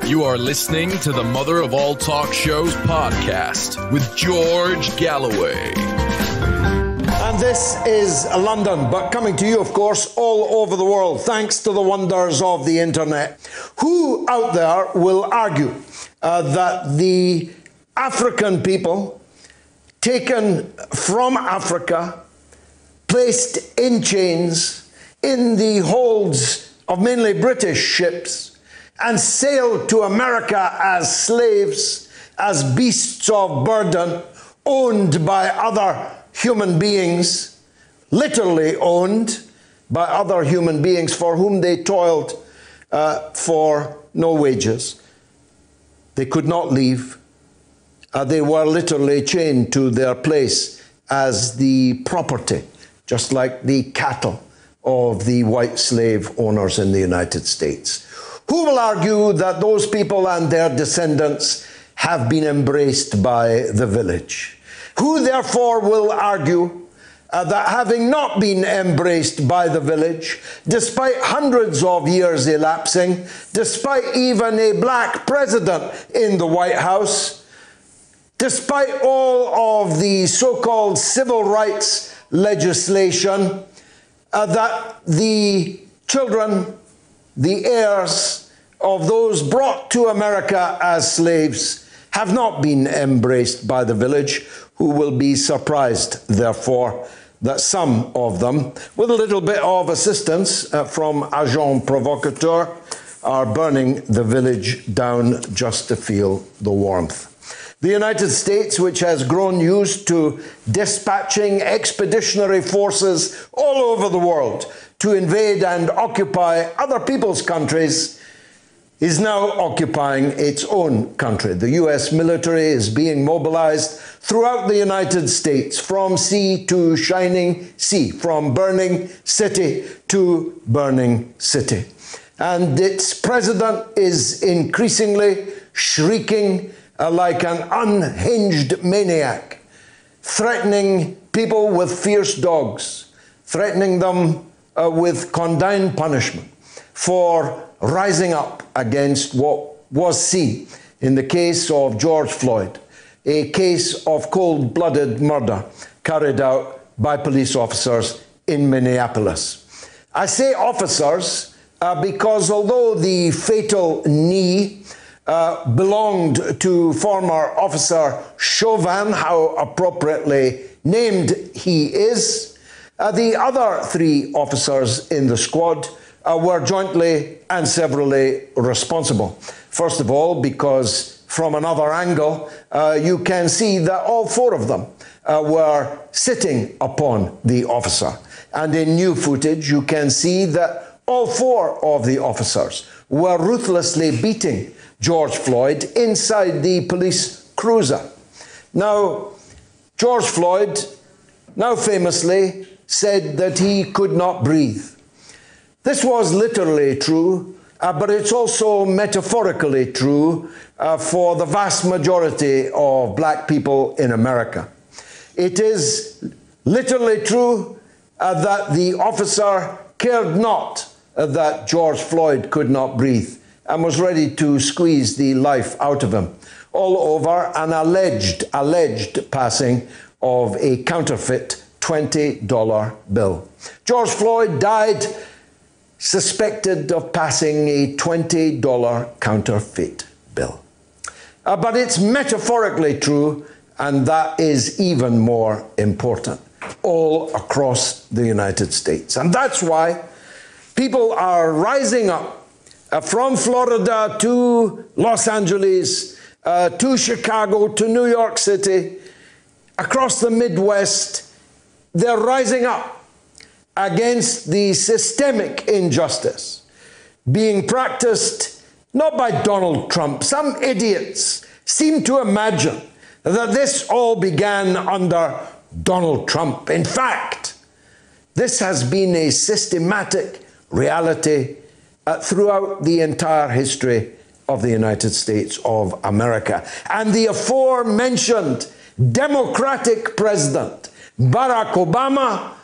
You are listening to the Mother of All Talk Shows podcast with George Galloway. And this is London, but coming to you, of course, all over the world, thanks to the wonders of the internet. Who out there will argue that the African people taken from Africa, placed in chains in the holds of mainly British ships, and sailed to America as slaves, as beasts of burden, owned by other human beings, literally owned by other human beings for whom they toiled for no wages. They could not leave. They were literally chained to their place as the property, just like the cattle of the white slave owners in the United States. Who will argue that those people and their descendants have been embraced by the village? Who therefore will argue that having not been embraced by the village, despite hundreds of years elapsing, despite even a black president in the White House, despite all of the so-called civil rights legislation, that the children, the heirs of those brought to America as slaves have not been embraced by the village, who will be surprised, therefore, that some of them, with a little bit of assistance from agents provocateurs, are burning the village down just to feel the warmth. The United States, which has grown used to dispatching expeditionary forces all over the world to invade and occupy other people's countries, is now occupying its own country. The US military is being mobilized throughout the United States, from sea to shining sea, from burning city to burning city. And its president is increasingly shrieking like an unhinged maniac, threatening people with fierce dogs, threatening them with condign punishment for rising up against what was seen in the case of George Floyd, a case of cold-blooded murder carried out by police officers in Minneapolis. I say officers because although the fatal knee belonged to former Officer Chauvin, how appropriately named he is, the other three officers in the squad were jointly and severally responsible. First of all, because from another angle, you can see that all four of them were sitting upon the officer. And in new footage, you can see that all four of the officers were ruthlessly beating George Floyd inside the police cruiser. Now, George Floyd now famously said that he could not breathe. This was literally true, but it's also metaphorically true for the vast majority of black people in America. It is literally true that the officer cared not that George Floyd could not breathe and was ready to squeeze the life out of him, all over an alleged passing of a counterfeit $20 bill. George Floyd died suspected of passing a $20 counterfeit bill. But it's metaphorically true, and that is even more important, all across the United States. And that's why people are rising up from Florida to Los Angeles, to Chicago, to New York City, across the Midwest. They're rising up against the systemic injustice being practiced not by Donald Trump. Some idiots seem to imagine that this all began under Donald Trump. In fact, this has been a systematic reality throughout the entire history of the United States of America. And the aforementioned Democratic president, Barack Obama,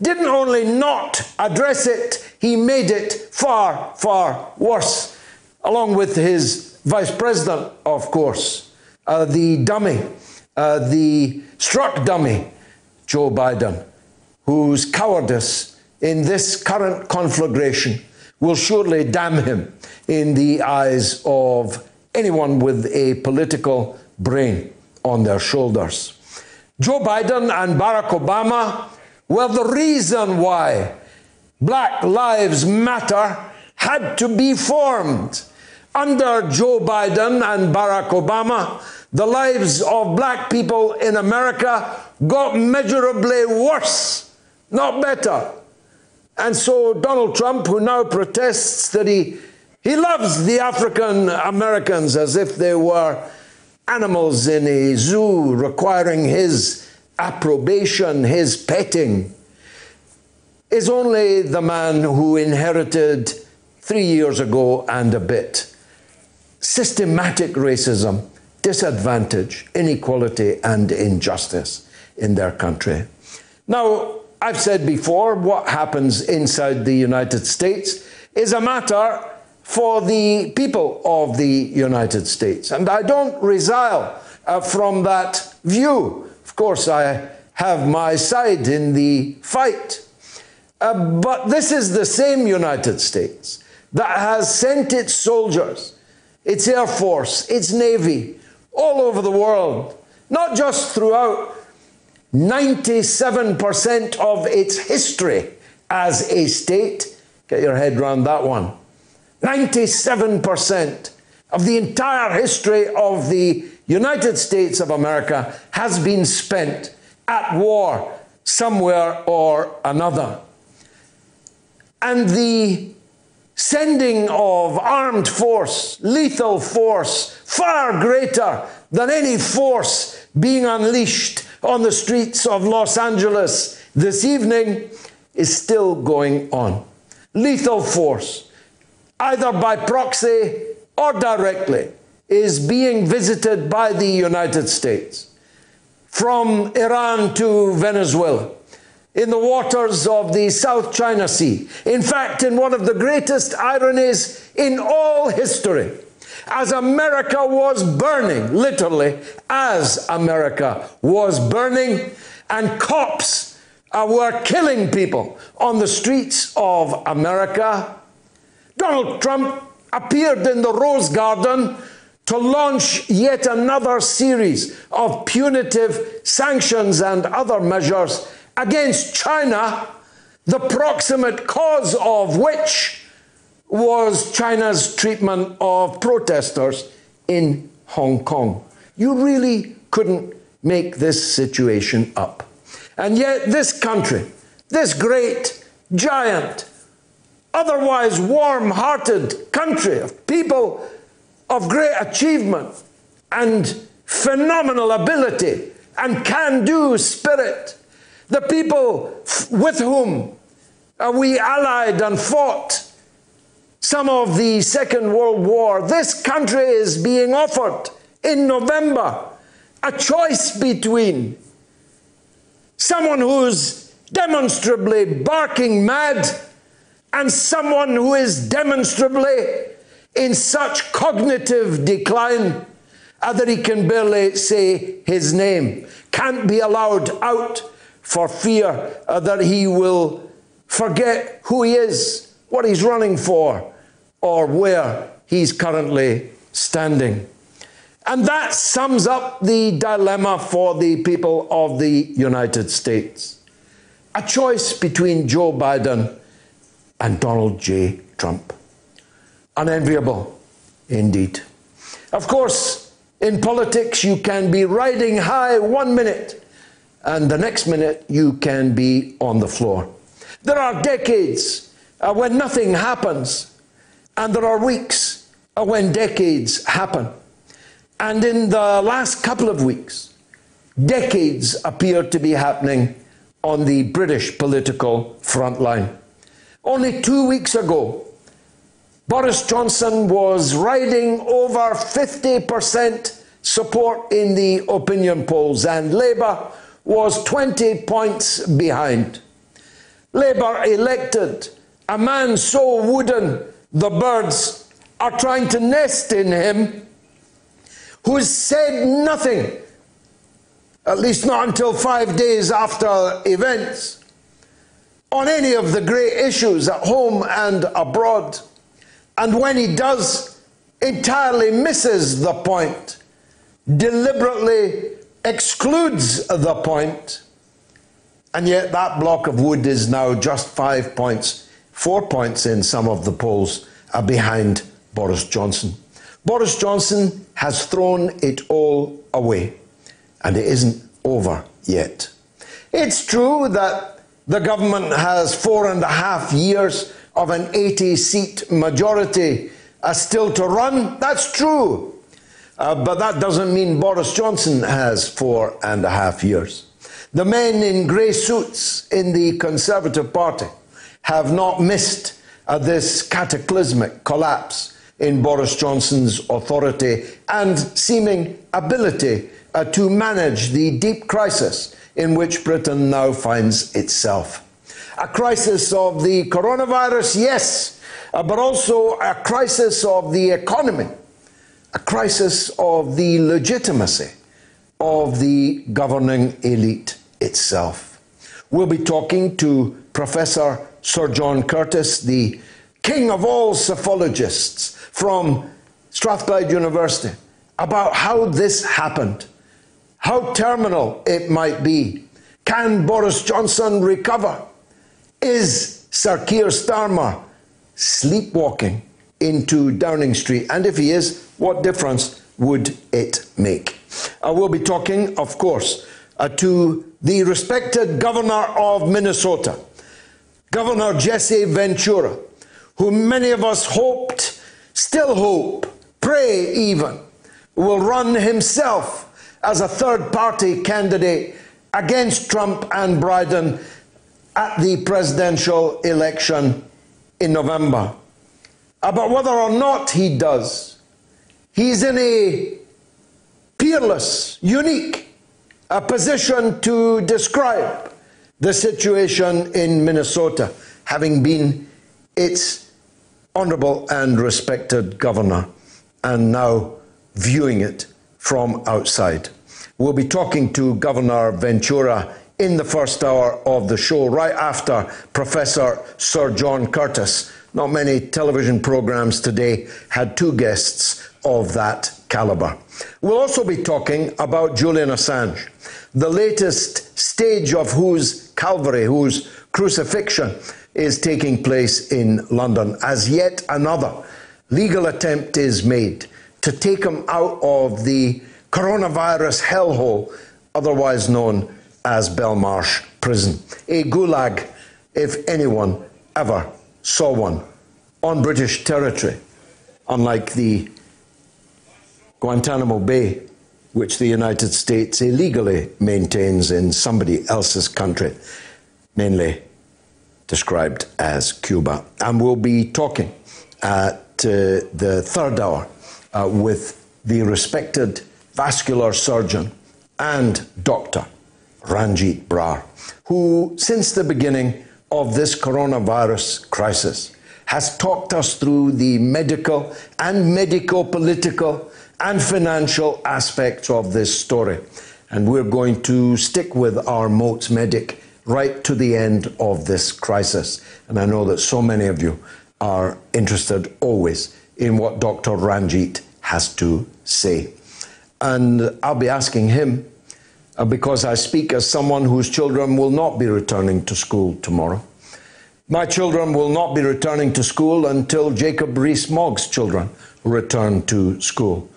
didn't only not address it, he made it far, far worse, along with his Vice President, of course, the dummy, the struck dummy, Joe Biden, whose cowardice in this current conflagration will surely damn him in the eyes of anyone with a political brain on their shoulders. Joe Biden and Barack Obama were the reason why Black Lives Matter had to be formed. Under Joe Biden and Barack Obama, the lives of black people in America got measurably worse, not better. And so Donald Trump, who now protests that he loves the African Americans as if they were animals in a zoo requiring his approbation, his petting, is only the man who inherited 3 years ago and a bit systematic racism, disadvantage, inequality, and injustice in their country. Now, I've said before, what happens inside the United States is a matter for the people of the United States. And I don't resile from that view. Of course, I have my side in the fight. But this is the same United States that has sent its soldiers, its Air Force, its Navy, all over the world, not just throughout 97% of its history as a state. Get your head around that one. 97% of the entire history of the United States of America has been spent at war somewhere or another. And the sending of armed force, lethal force, far greater than any force being unleashed on the streets of Los Angeles this evening, is still going on. Lethal force, either by proxy or directly, is being visited by the United States from Iran to Venezuela, in the waters of the South China Sea. In fact, in one of the greatest ironies in all history, as America was burning, literally, as America was burning, and cops were killing people on the streets of America, Donald Trump appeared in the Rose Garden to launch yet another series of punitive sanctions and other measures against China, the proximate cause of which was China's treatment of protesters in Hong Kong. You really couldn't make this situation up. And yet this country, this great, giant, otherwise warm-hearted country of people of great achievement and phenomenal ability and can-do spirit, the people with whom we allied and fought some of the Second World War, this country is being offered in November a choice between someone who's demonstrably barking mad and someone who is demonstrably in such cognitive decline that he can barely say his name, can't be allowed out for fear that he will forget who he is, what he's running for, or where he's currently standing. And that sums up the dilemma for the people of the United States. A choice between Joe Biden and Donald J. Trump. Unenviable, indeed. Of course, in politics, you can be riding high 1 minute, and the next minute you can be on the floor. There are decades when nothing happens, and there are weeks when decades happen. And in the last couple of weeks, decades appear to be happening on the British political front line. Only 2 weeks ago, Boris Johnson was riding over 50% support in the opinion polls, and Labour was 20 points behind. Labour elected a man so wooden the birds are trying to nest in him, who has said nothing, at least not until 5 days after events, on any of the great issues at home and abroad. And when he does, entirely misses the point, deliberately excludes the point. And yet that block of wood is now just 5 points, 4 points in some of the polls behind Boris Johnson. Boris Johnson has thrown it all away, and it isn't over yet. It's true that the government has 4.5 years of an 80-seat majority still to run. That's true. But that doesn't mean Boris Johnson has 4.5 years. The men in grey suits in the Conservative Party have not missed this cataclysmic collapse in Boris Johnson's authority and seeming ability to manage the deep crisis in which Britain now finds itself. A crisis of the coronavirus, yes, but also a crisis of the economy, a crisis of the legitimacy of the governing elite itself. We'll be talking to Professor Sir John Curtice, the king of all psephologists from Strathclyde University, about how this happened, how terminal it might be. Can Boris Johnson recover? Is Sir Keir Starmer sleepwalking into Downing Street? And if he is, what difference would it make? We'll be talking, of course, to the respected governor of Minnesota, Governor Jessie Ventura, who many of us hoped, still hope, pray even, will run himself as a third-party candidate against Trump and Biden at the presidential election in November. But whether or not he does, he's in a peerless, unique position to describe the situation in Minnesota, having been its honourable and respected governor, and now viewing it from outside. We'll be talking to Governor Ventura in the first hour of the show, right after Professor Sir John Curtice. Not many television programmes today had two guests of that calibre. We'll also be talking about Julian Assange, the latest stage of whose Calvary, whose crucifixion is taking place in London, as yet another legal attempt is made to take him out of the coronavirus hellhole, otherwise known as Belmarsh Prison. A gulag, if anyone ever saw one, on British territory, unlike the Guantanamo Bay, which the United States illegally maintains in somebody else's country, mainly described as Cuba. And we'll be talking at the third hour with the respected vascular surgeon and doctor, Ranjeet Brar, who, since the beginning of this coronavirus crisis, has talked us through the medical and medico-political and financial aspects of this story. And we're going to stick with our MOATS medic right to the end of this crisis. And I know that so many of you are interested always in what Dr. Ranjeet has to say. And I'll be asking him, because I speak as someone whose children will not be returning to school tomorrow. My children will not be returning to school until Jacob Rees-Mogg's children return to school.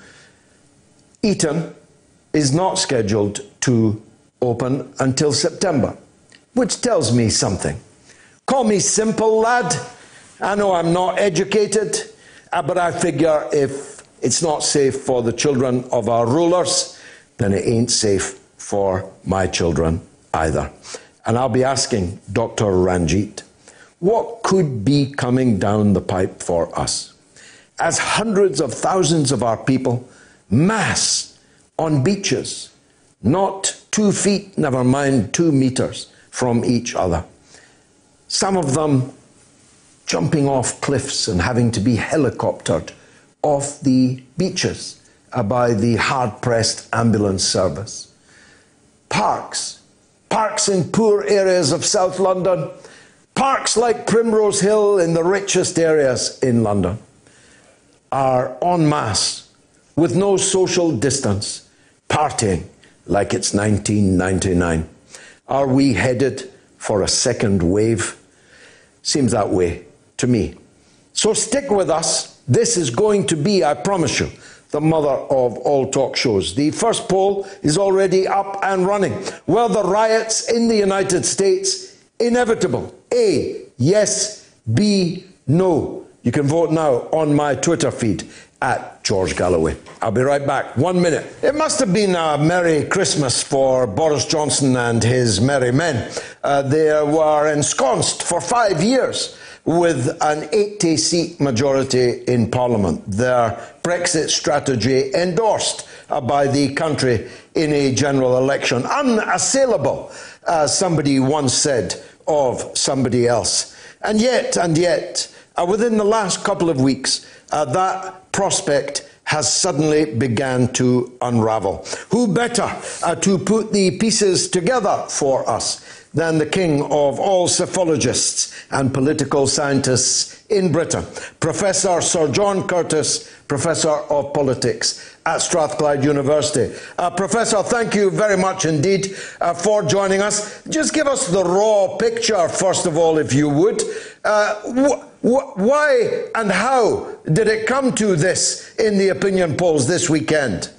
Eton is not scheduled to open until September, which tells me something. Call me simple, lad. I know I'm not educated, but I figure if it's not safe for the children of our rulers, then it ain't safe for my children either. And I'll be asking Dr. Ranjeet, what could be coming down the pipe for us as hundreds of thousands of our people mass on beaches, not 2 feet, never mind 2 meters from each other. Some of them jumping off cliffs and having to be helicoptered off the beaches by the hard-pressed ambulance service. Parks in poor areas of South London, parks like Primrose Hill in the richest areas in London are en masse, with no social distance, partying like it's 1999. Are we headed for a second wave? Seems that way to me. So stick with us. This is going to be, I promise you, the mother of all talk shows. The first poll is already up and running. Were the riots in the United States inevitable? A, yes. B, no. You can vote now on my Twitter feed at George Galloway. I'll be right back. 1 minute. It must have been a Merry Christmas for Boris Johnson and his merry men. They were ensconced for 5 years with an 80-seat majority in Parliament. Their Brexit strategy endorsed by the country in a general election. Unassailable, as somebody once said of somebody else. And yet, within the last couple of weeks, that prospect has suddenly began to unravel. Who better to put the pieces together for us than the king of all psephologists and political scientists in Britain, Professor Sir John Curtice, Professor of Politics at Strathclyde University. Professor, thank you very much indeed for joining us. Just give us the raw picture, first of all, if you would. Why and how did it come to this in the opinion polls this weekend?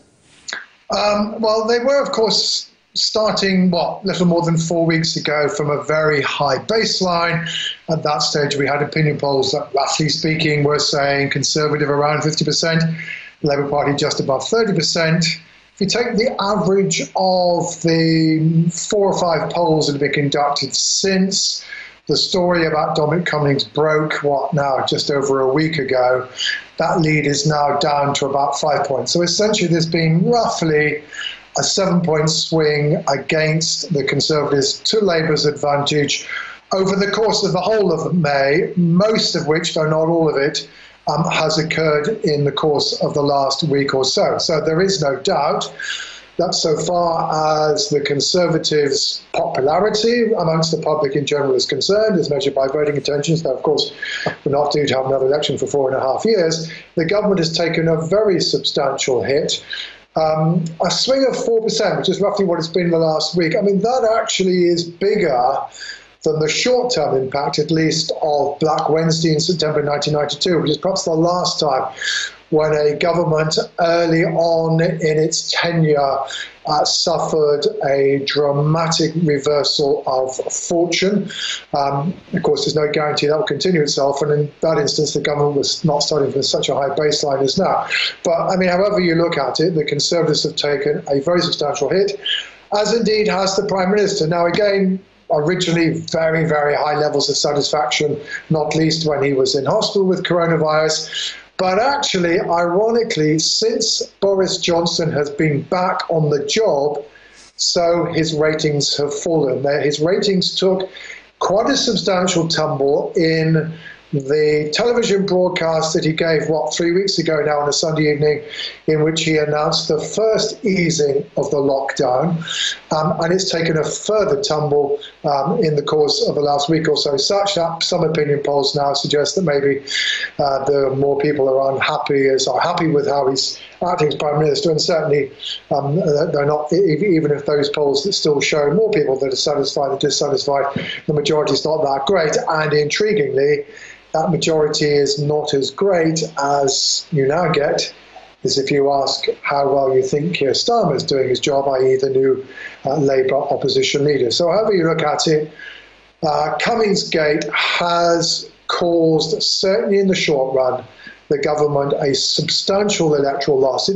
Well, they were, of course, starting, little more than 4 weeks ago from a very high baseline. At that stage, we had opinion polls that, roughly speaking, were saying Conservative around 50%, Labour Party just above 30%. If you take the average of the 4 or 5 polls that have been conducted since the story about Dominic Cummings broke, just over a week ago, that lead is now down to about 5 points. So essentially there's been roughly a 7-point swing against the Conservatives to Labour's advantage over the course of the whole of May, most of which, though not all of it, has occurred in the course of the last week or so. So there is no doubt that so far as the Conservatives' popularity amongst the public in general is concerned, as measured by voting intentions, now of course we're not due to have another election for 4.5 years, the government has taken a very substantial hit. A swing of 4%, which is roughly what it's been the last week. I mean, that actually is bigger than the short-term impact, at least, of Black Wednesday in September 1992, which is perhaps the last time when a government early on in its tenure suffered a dramatic reversal of fortune. Of course, there's no guarantee that will continue itself, and in that instance, the government was not starting from such a high baseline as now. But, I mean, however you look at it, the Conservatives have taken a very substantial hit, as indeed has the Prime Minister. Now, again, originally very, very high levels of satisfaction, not least when he was in hospital with coronavirus. But actually, ironically, since Boris Johnson has been back on the job, so his ratings have fallen. His ratings took quite a substantial tumble in the television broadcast that he gave, 3 weeks ago now on a Sunday evening, in which he announced the first easing of the lockdown. And it's taken a further tumble in the course of the last week or so, such that some opinion polls now suggest that maybe the more people are happy with how he's acting as Prime Minister, and certainly they're not, even if those polls that still show more people that are satisfied than dissatisfied, the majority is not that great. And intriguingly, that majority is not as great as you now get is if you ask how well you think Keir Starmer is doing his job, i.e. the new Labour opposition leader. So however you look at it, Cummingsgate has caused, certainly in the short run, the government a substantial electoral loss.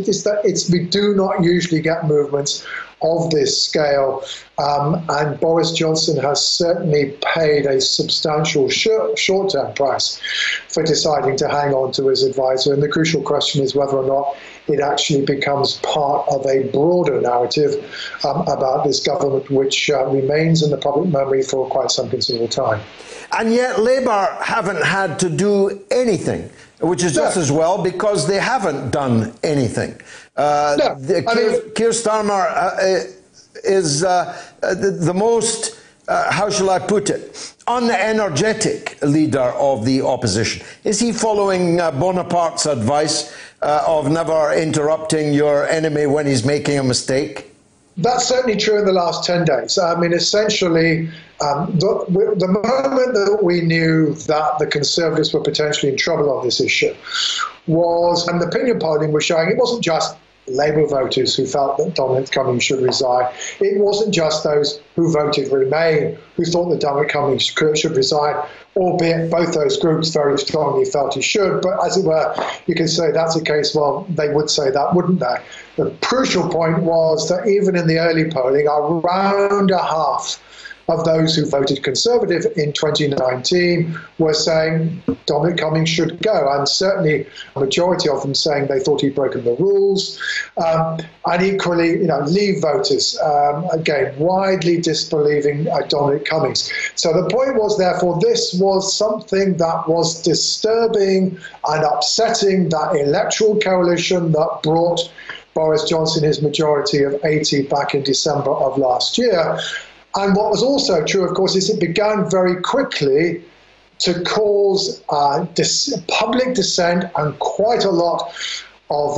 We do not usually get movements of this scale, and Boris Johnson has certainly paid a substantial short-term price for deciding to hang on to his advisor. And the crucial question is whether or not it actually becomes part of a broader narrative about this government, which remains in the public memory for quite some considerable time. And yet Labour haven't had to do anything, which is just as well, because they haven't done anything. Keir Starmer is the most, how shall I put it, unenergetic leader of the opposition. Is he following Bonaparte's advice of never interrupting your enemy when he's making a mistake? That's certainly true in the last 10 days. I mean, essentially, the moment that we knew that the Conservatives were potentially in trouble on this issue was, and the opinion polling was showing, it wasn't just Labour voters who felt that Dominic Cummings should resign. It wasn't just those who voted Remain who thought that Dominic Cummings should resign, albeit both those groups very strongly felt he should. But as it were, you can say that's the case. Well, they would say that, wouldn't they? The crucial point was that even in the early polling, around a half of those who voted Conservative in 2019 were saying Dominic Cummings should go, and certainly a majority of them saying they thought he'd broken the rules. And equally, Leave voters, again, widely disbelieving Dominic Cummings. So the point was, therefore, this was something that was disturbing and upsetting that electoral coalition that brought Boris Johnson his majority of 80 back in December of last year. And what was also true, of course, is it began very quickly to cause public dissent and quite a lot of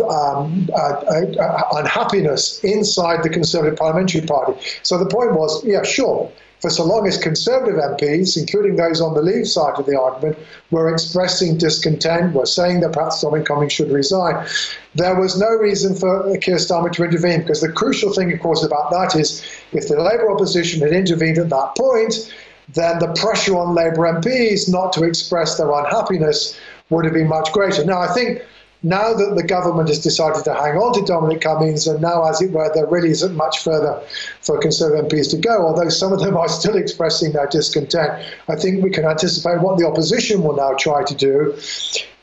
unhappiness inside the Conservative Parliamentary Party. So the point was, yeah, sure, for so long as Conservative MPs, including those on the Leave side of the argument, were expressing discontent, were saying that perhaps Dominic Cummings should resign, there was no reason for Keir Starmer to intervene, because the crucial thing, of course, about that is if the Labour opposition had intervened at that point, then the pressure on Labour MPs not to express their unhappiness would have been much greater. Now, I think now that the government has decided to hang on to Dominic Cummings, and now, as it were, there really isn't much further for Conservative MPs to go, although some of them are still expressing their discontent, I think we can anticipate what the opposition will now try to do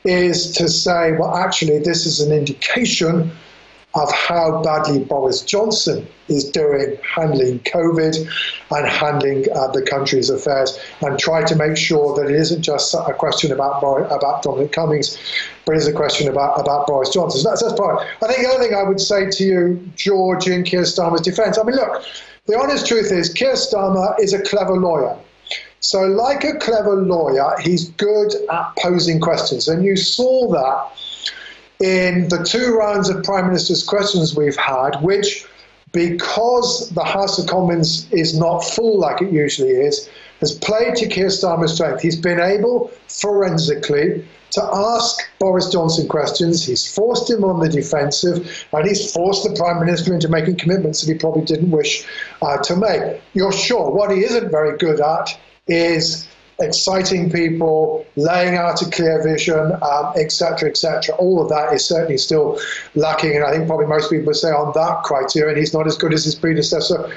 is to say, well, actually, this is an indication of how badly Boris Johnson is doing handling COVID and handling the country's affairs, and try to make sure that it isn't just a question about Dominic Cummings, but it's a question about Boris Johnson. So that's part. I think the other thing I would say to you, George, in Keir Starmer's defence, I mean, look, the honest truth is Keir Starmer is a clever lawyer. So like a clever lawyer, he's good at posing questions. And you saw that in the 2 rounds of Prime Minister's questions we've had, which, because the House of Commons is not full like it usually is, has played to Keir Starmer's strength. He's been able, forensically, to ask Boris Johnson questions. He's forced him on the defensive, and he's forced the Prime Minister into making commitments that he probably didn't wish to make. You're sure what he isn't very good at is exciting people, laying out a clear vision, etc., etc. All of that is certainly still lacking, and I think probably most people would say on that criterion he's not as good as his predecessor,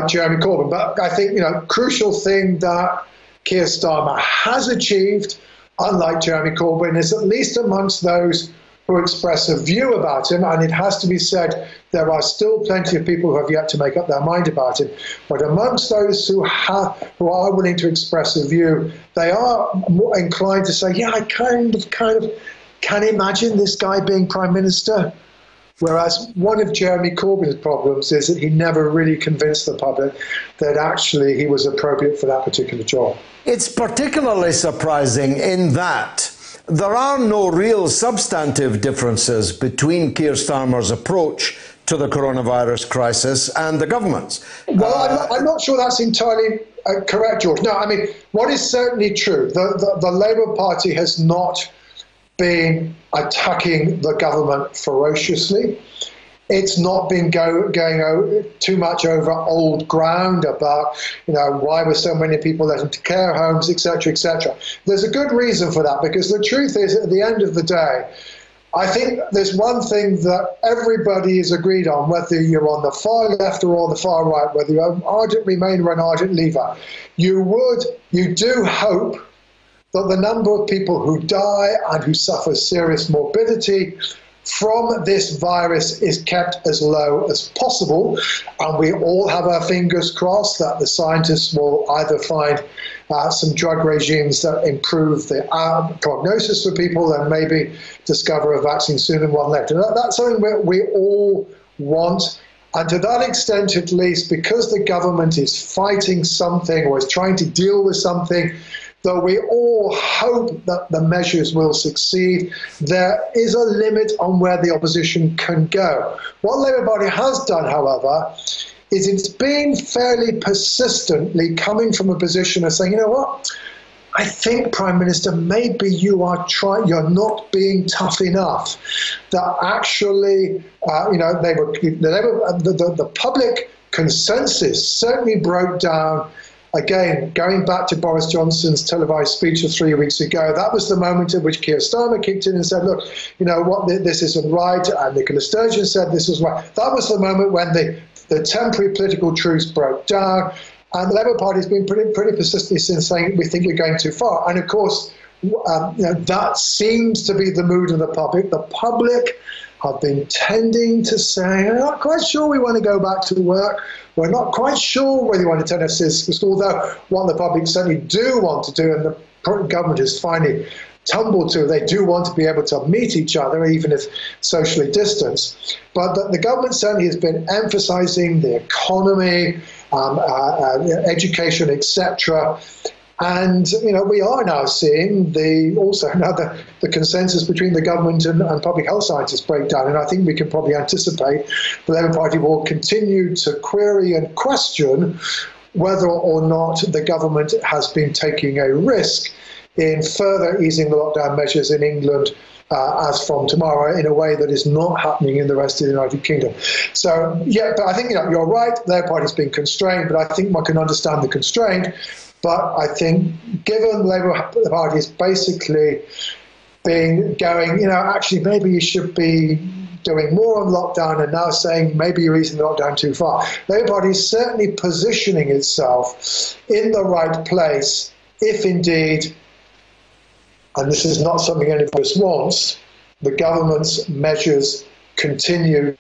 Jeremy Corbyn. But I think, crucial thing that Keir Starmer has achieved, unlike Jeremy Corbyn, is at least amongst those who express a view about him, and it has to be said, there are still plenty of people who have yet to make up their mind about him, but amongst those who are willing to express a view, they are more inclined to say, yeah, I kind of can imagine this guy being Prime Minister. Whereas one of Jeremy Corbyn's problems is that he never really convinced the public that actually he was appropriate for that particular job. It's particularly surprising in that there are no real substantive differences between Keir Starmer's approach to the coronavirus crisis and the government's. Well, I'm not sure that's entirely correct, George. No, I mean, what is certainly true, the Labour Party has not been attacking the government ferociously. It's not been going too much over old ground about, why were so many people let into care homes, etc., etc. There's a good reason for that, because the truth is, at the end of the day, I think there's one thing that everybody is agreed on, whether you're on the far left or on the far right, whether you're an ardent Remainer or an ardent Leaver. You do hope that the number of people who die and who suffer serious morbidity from this virus is kept as low as possible. And we all have our fingers crossed that the scientists will either find some drug regimes that improve the prognosis for people and maybe discover a vaccine soon and one later. That's something we all want. And to that extent, at least, because the government is fighting something or is trying to deal with something, though we all hope that the measures will succeed, there is a limit on where the opposition can go. What Labour Party has done, however, is it's been fairly persistently coming from a position of saying, you know what, I think, Prime Minister, maybe you're not being tough enough. That actually, the public consensus certainly broke down. Again, going back to Boris Johnson's televised speech of 3 weeks ago, that was the moment at which Keir Starmer kicked in and said, look, you know what, this isn't right, and Nicola Sturgeon said this was right. That was the moment when the temporary political truce broke down, and the Labour Party has been pretty persistently since saying, we think you're going too far. And of course, that seems to be the mood of the public. The public have been tending to say, we're not quite sure we want to go back to work. We're not quite sure whether you want to turn us to school, though what the public certainly do want to do, and the government has finally tumbled to, they do want to be able to meet each other, even if socially distanced. But the government certainly has been emphasising the economy, education, etc. And we are now seeing the consensus between the government and public health scientists break down. And I think we can probably anticipate the Labour Party will continue to query and question whether or not the government has been taking a risk in further easing the lockdown measures in England as from tomorrow, in a way that is not happening in the rest of the United Kingdom. So, yeah, but I think you're right, the Labour Party's been constrained, but I think one can understand the constraint. But I think, given the Labour Party is basically actually maybe you should be doing more on lockdown, and now saying maybe you're easing the lockdown too far. The Labour Party is certainly positioning itself in the right place if indeed, and this is not something any of us wants, the government's measures continue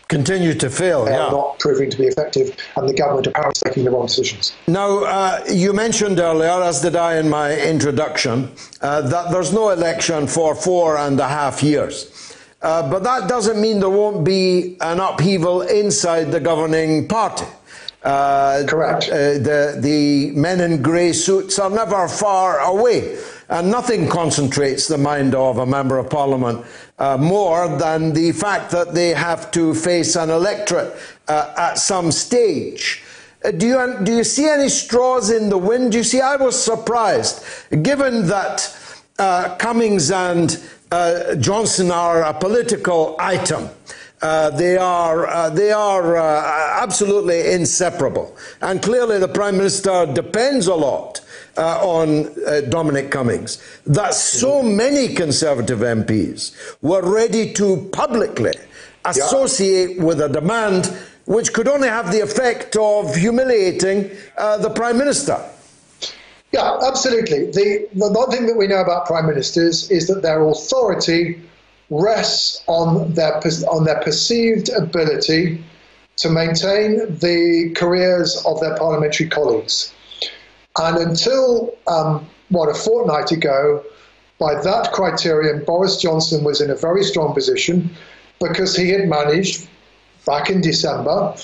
to fail, not proving to be effective, and the government apparently is making the wrong decisions. Now, you mentioned earlier, as did I in my introduction, that there's no election for 4.5 years. But that doesn't mean there won't be an upheaval inside the governing party. Correct. The men in grey suits are never far away, and nothing concentrates the mind of a member of parliament more than the fact that they have to face an electorate at some stage. Do you see any straws in the wind? You see, I was surprised, given that Cummings and Johnson are a political item. They are absolutely inseparable, and clearly the Prime Minister depends a lot on Dominic Cummings, that so many Conservative MPs were ready to publicly associate with a demand which could only have the effect of humiliating the Prime Minister. Yeah, absolutely. The one thing that we know about Prime Ministers is that their authority rests on their perceived ability to maintain the careers of their parliamentary colleagues. And until, a fortnight ago, by that criterion, Boris Johnson was in a very strong position because he had managed, back in December,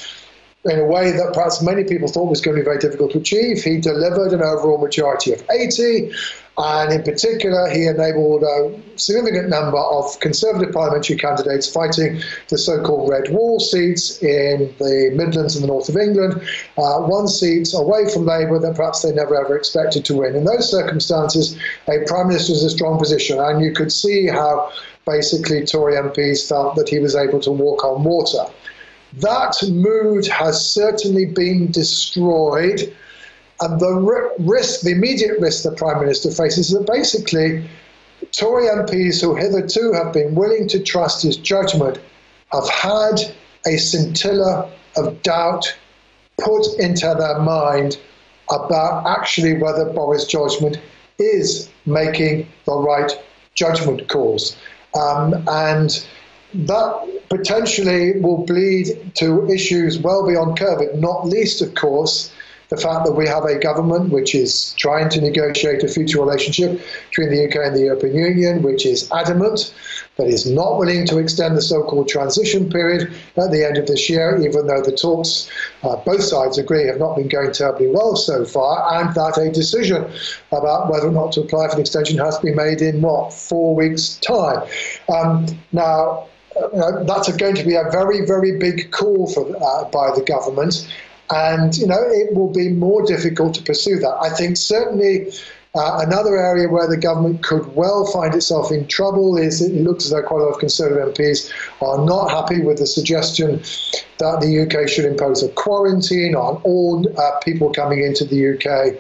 in a way that perhaps many people thought was going to be very difficult to achieve. He delivered an overall majority of 80, and in particular, he enabled a significant number of Conservative parliamentary candidates fighting the so-called Red Wall seats in the Midlands and the north of England, one seat away from Labour that perhaps they never ever expected to win. In those circumstances, a Prime Minister was in a strong position, and you could see how basically Tory MPs felt that he was able to walk on water. That mood has certainly been destroyed, and the immediate risk the Prime Minister faces is that basically Tory MPs who hitherto have been willing to trust his judgment have had a scintilla of doubt put into their mind about actually whether Boris Johnson is making the right judgment calls. And that potentially will bleed to issues well beyond COVID, not least, of course, the fact that we have a government which is trying to negotiate a future relationship between the UK and the European Union, which is adamant, that is not willing to extend the so-called transition period at the end of this year, even though the talks, both sides agree, have not been going terribly well so far, and that a decision about whether or not to apply for an extension has to be made in, 4 weeks' time. Now, that's going to be a very, very big call by the government. And, it will be more difficult to pursue that. I think certainly another area where the government could well find itself in trouble is it looks as though quite a lot of Conservative MPs are not happy with the suggestion that the UK should impose a quarantine on all people coming into the UK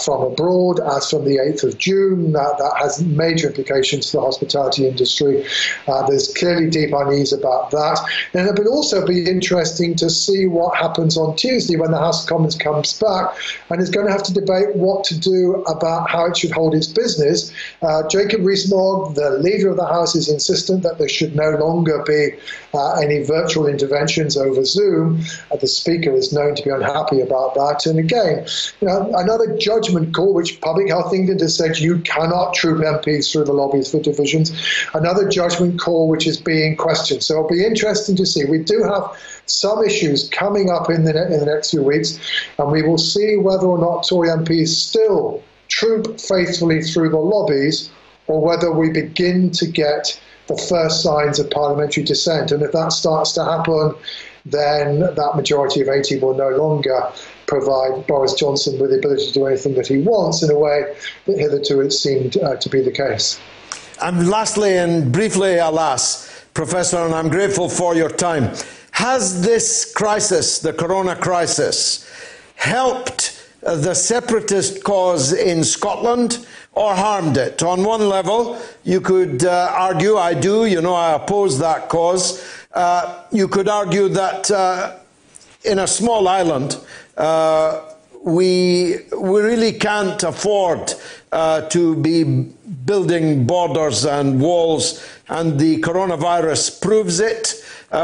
from abroad as from the 8th of June. That has major implications for the hospitality industry. There's clearly deep unease about that. And it would also be interesting to see what happens on Tuesday when the House of Commons comes back and is going to have to debate what to do about how it should hold its business. Jacob Rees-Mogg, the leader of the House, is insistent that there should no longer be any virtual interventions over Zoom. The Speaker is known to be unhappy about that. And again, another judgment call, which Public Health England has said you cannot troop MPs through the lobbies for divisions. Another judgment call which is being questioned. So it'll be interesting to see. We do have some issues coming up in the next few weeks, and we will see whether or not Tory MPs still troop faithfully through the lobbies, or whether we begin to get the first signs of parliamentary dissent. And if that starts to happen, then that majority of 80 will no longer provide Boris Johnson with the ability to do anything that he wants in a way that hitherto it seemed to be the case. And lastly and briefly, alas, Professor, and I'm grateful for your time, has this crisis, the corona crisis, helped the separatist cause in Scotland or harmed it? On one level, you could argue, I do, I oppose that cause. You could argue that in a small island, we really can't afford to be building borders and walls, and the coronavirus proves it.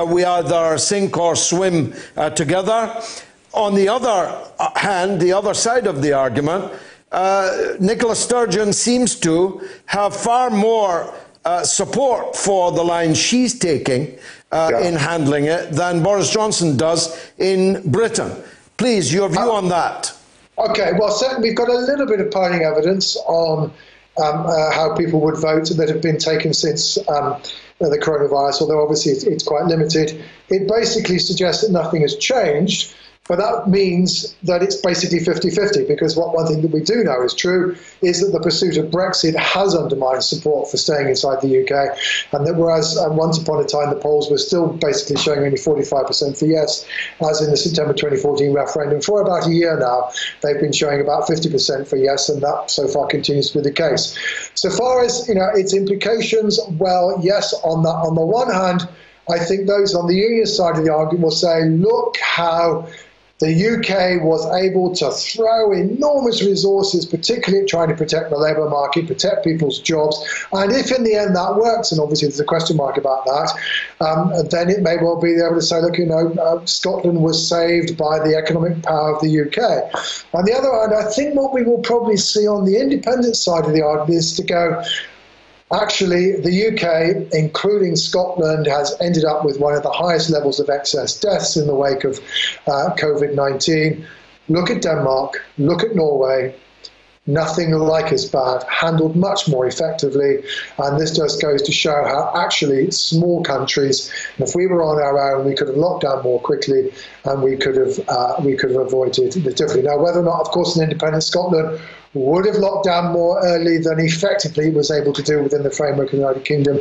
We either sink or swim together. On the other hand, the other side of the argument, Nicola Sturgeon seems to have far more support for the line she's taking in handling it than Boris Johnson does in Britain. Please, your view on that. Okay, well, certainly we've got a little bit of polling evidence on how people would vote that have been taken since the coronavirus, although obviously it's quite limited. It basically suggests that nothing has changed. But that means that it's basically 50-50, because one thing that we do know is true is that the pursuit of Brexit has undermined support for staying inside the UK, and that whereas once upon a time the polls were still basically showing only 45% for yes, as in the September 2014 referendum, for about a year now they've been showing about 50% for yes, and that so far continues to be the case. So far as its implications, well, yes, on the one hand, I think those on the union side of the argument will say, look how the UK was able to throw enormous resources, particularly trying to protect the labour market, protect people's jobs. And if in the end that works, and obviously there's a question mark about that, then it may well be able to say, look, Scotland was saved by the economic power of the UK. On the other hand, I think what we will probably see on the independent side of the argument is to go, actually, the UK, including Scotland, has ended up with one of the highest levels of excess deaths in the wake of COVID-19. Look at Denmark, look at Norway, nothing like as bad, handled much more effectively. And this just goes to show how actually small countries, and if we were on our own, we could have locked down more quickly and we could have avoided the difficulty. Now, whether or not, of course, an independent Scotland would have locked down more early than effectively was able to do within the framework of the United Kingdom,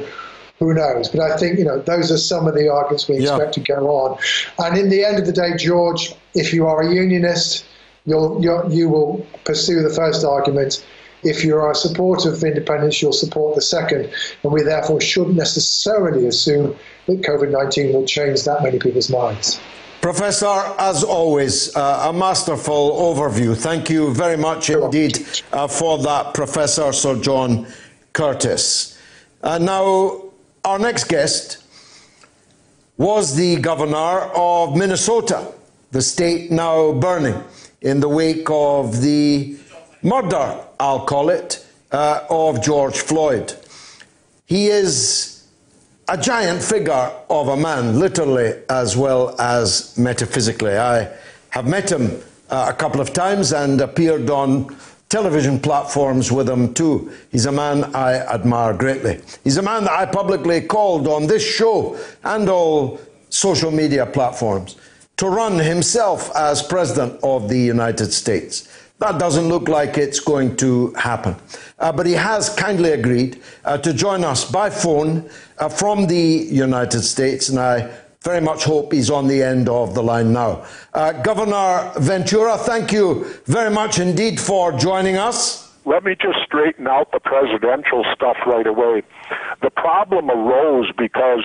who knows? But I think, those are some of the arguments we expect to go on. And in the end of the day, George, if you are a unionist, you will pursue the first argument. if you are a supporter of independence, you'll support the second. And we therefore shouldn't necessarily assume that COVID-19 will change that many people's minds. Professor, as always, a masterful overview. Thank you very much indeed for that, Professor Sir John Curtice. Now, our next guest was the governor of Minnesota, the state now burning in the wake of the murder, I'll call it, of George Floyd. He is a giant figure of a man, literally as well as metaphysically. I have met him a couple of times and appeared on television platforms with him too. He's a man I admire greatly. He's a man that I publicly called on this show and all social media platforms to run himself as President of the United States. That doesn't look like it's going to happen. But he has kindly agreed to join us by phone from the United States, and I very much hope he's on the end of the line now. Governor Ventura, thank you very much indeed for joining us. Let me just straighten out the presidential stuff right away. The problem arose because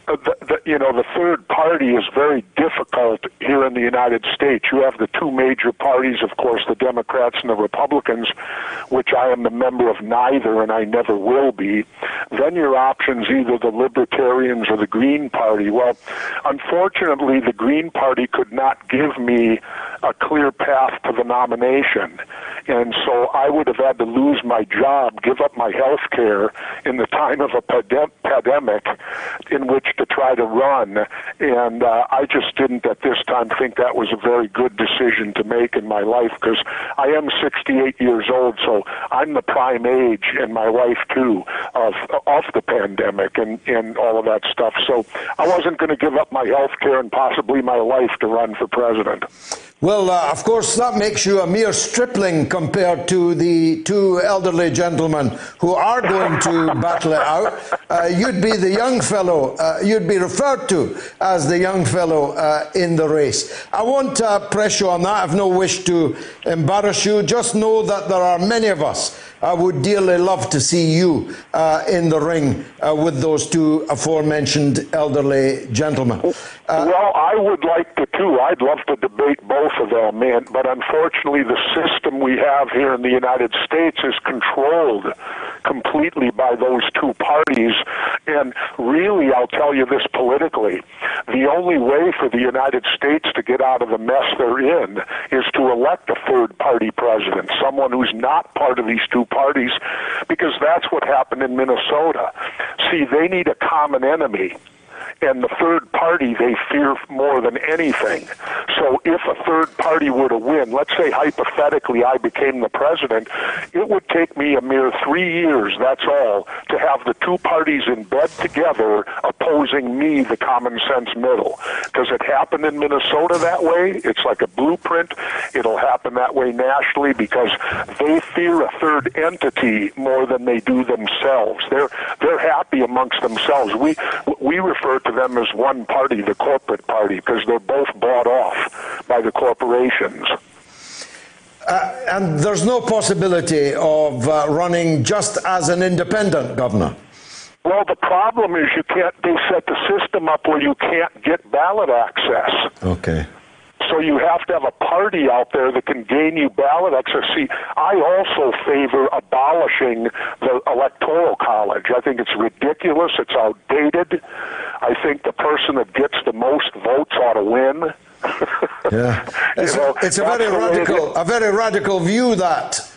the third party is very difficult here in the United States. You have the two major parties, of course, the Democrats and the Republicans, which I am a member of neither, and I never will be. Then your options, either the Libertarians or the Green Party. Well, unfortunately, the Green Party could not give me a clear path to the nomination. And so I would have had to lose my job, give up my health care in the time of a pandemic in which to try to run. And I just didn't at this time think that was a very good decision to make in my life, because I am 68 years old, so I'm the prime age, and my wife too, of the pandemic and all of that stuff. So I wasn't going to give up my health care and possibly my life to run for president. Well, of course, that makes you a mere stripling compared to the two elderly gentlemen who are going to battle it out. You'd be the young fellow, you'd be referred to as the young fellow in the race. I won't press you on that. I have no wish to embarrass you. Just know that there are many of us would dearly love to see you in the ring with those two aforementioned elderly gentlemen. Well, I would like to too. I'd love to debate both of them, man. But unfortunately, the system we have here in the United States is controlled completely by those two parties. And really, I'll tell you this politically, the only way for the United States to get out of the mess they're in is to elect a third-party president, someone who's not part of these two parties, because that's what happened in Minnesota. See, they need a common enemy. And the third party they fear more than anything. So if a third party were to win, let's say hypothetically I became the president, it would take me a mere 3 years, that's all, to have the two parties in bed together opposing me, the common sense middle. Does it happen in Minnesota that way? It's like a blueprint. It'll happen that way nationally because they fear a third entity more than they do themselves. They're happy amongst themselves. We refer to them as one party, the corporate party, because they're both bought off by the corporations. And there's no possibility of running just as an independent, Governor? Well, the problem is they set the system up where you can't get ballot access. Okay. So you have to have a party out there that can gain you ballot access. See, I also favor abolishing the Electoral College. I think it's ridiculous. It's outdated. I think the person that gets the most votes ought to win. Yeah, it's a very radical view, that.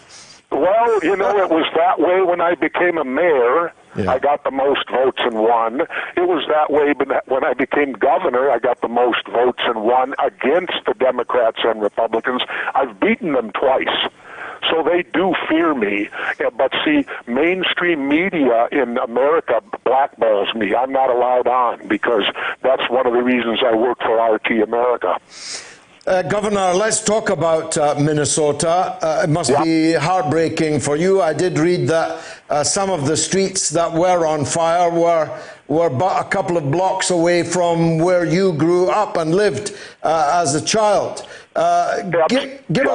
Well, it was that way when I became a mayor. Yeah. I got the most votes and won. It was that way when I became governor. I got the most votes and won against the Democrats and Republicans. I've beaten them twice. So they do fear me. But see, mainstream media in America blackballs me. I'm not allowed on because that's one of the reasons I work for RT America. Governor, let's talk about Minnesota. It must be heartbreaking for you. I did read that some of the streets that were on fire were but a couple of blocks away from where you grew up and lived as a child. Give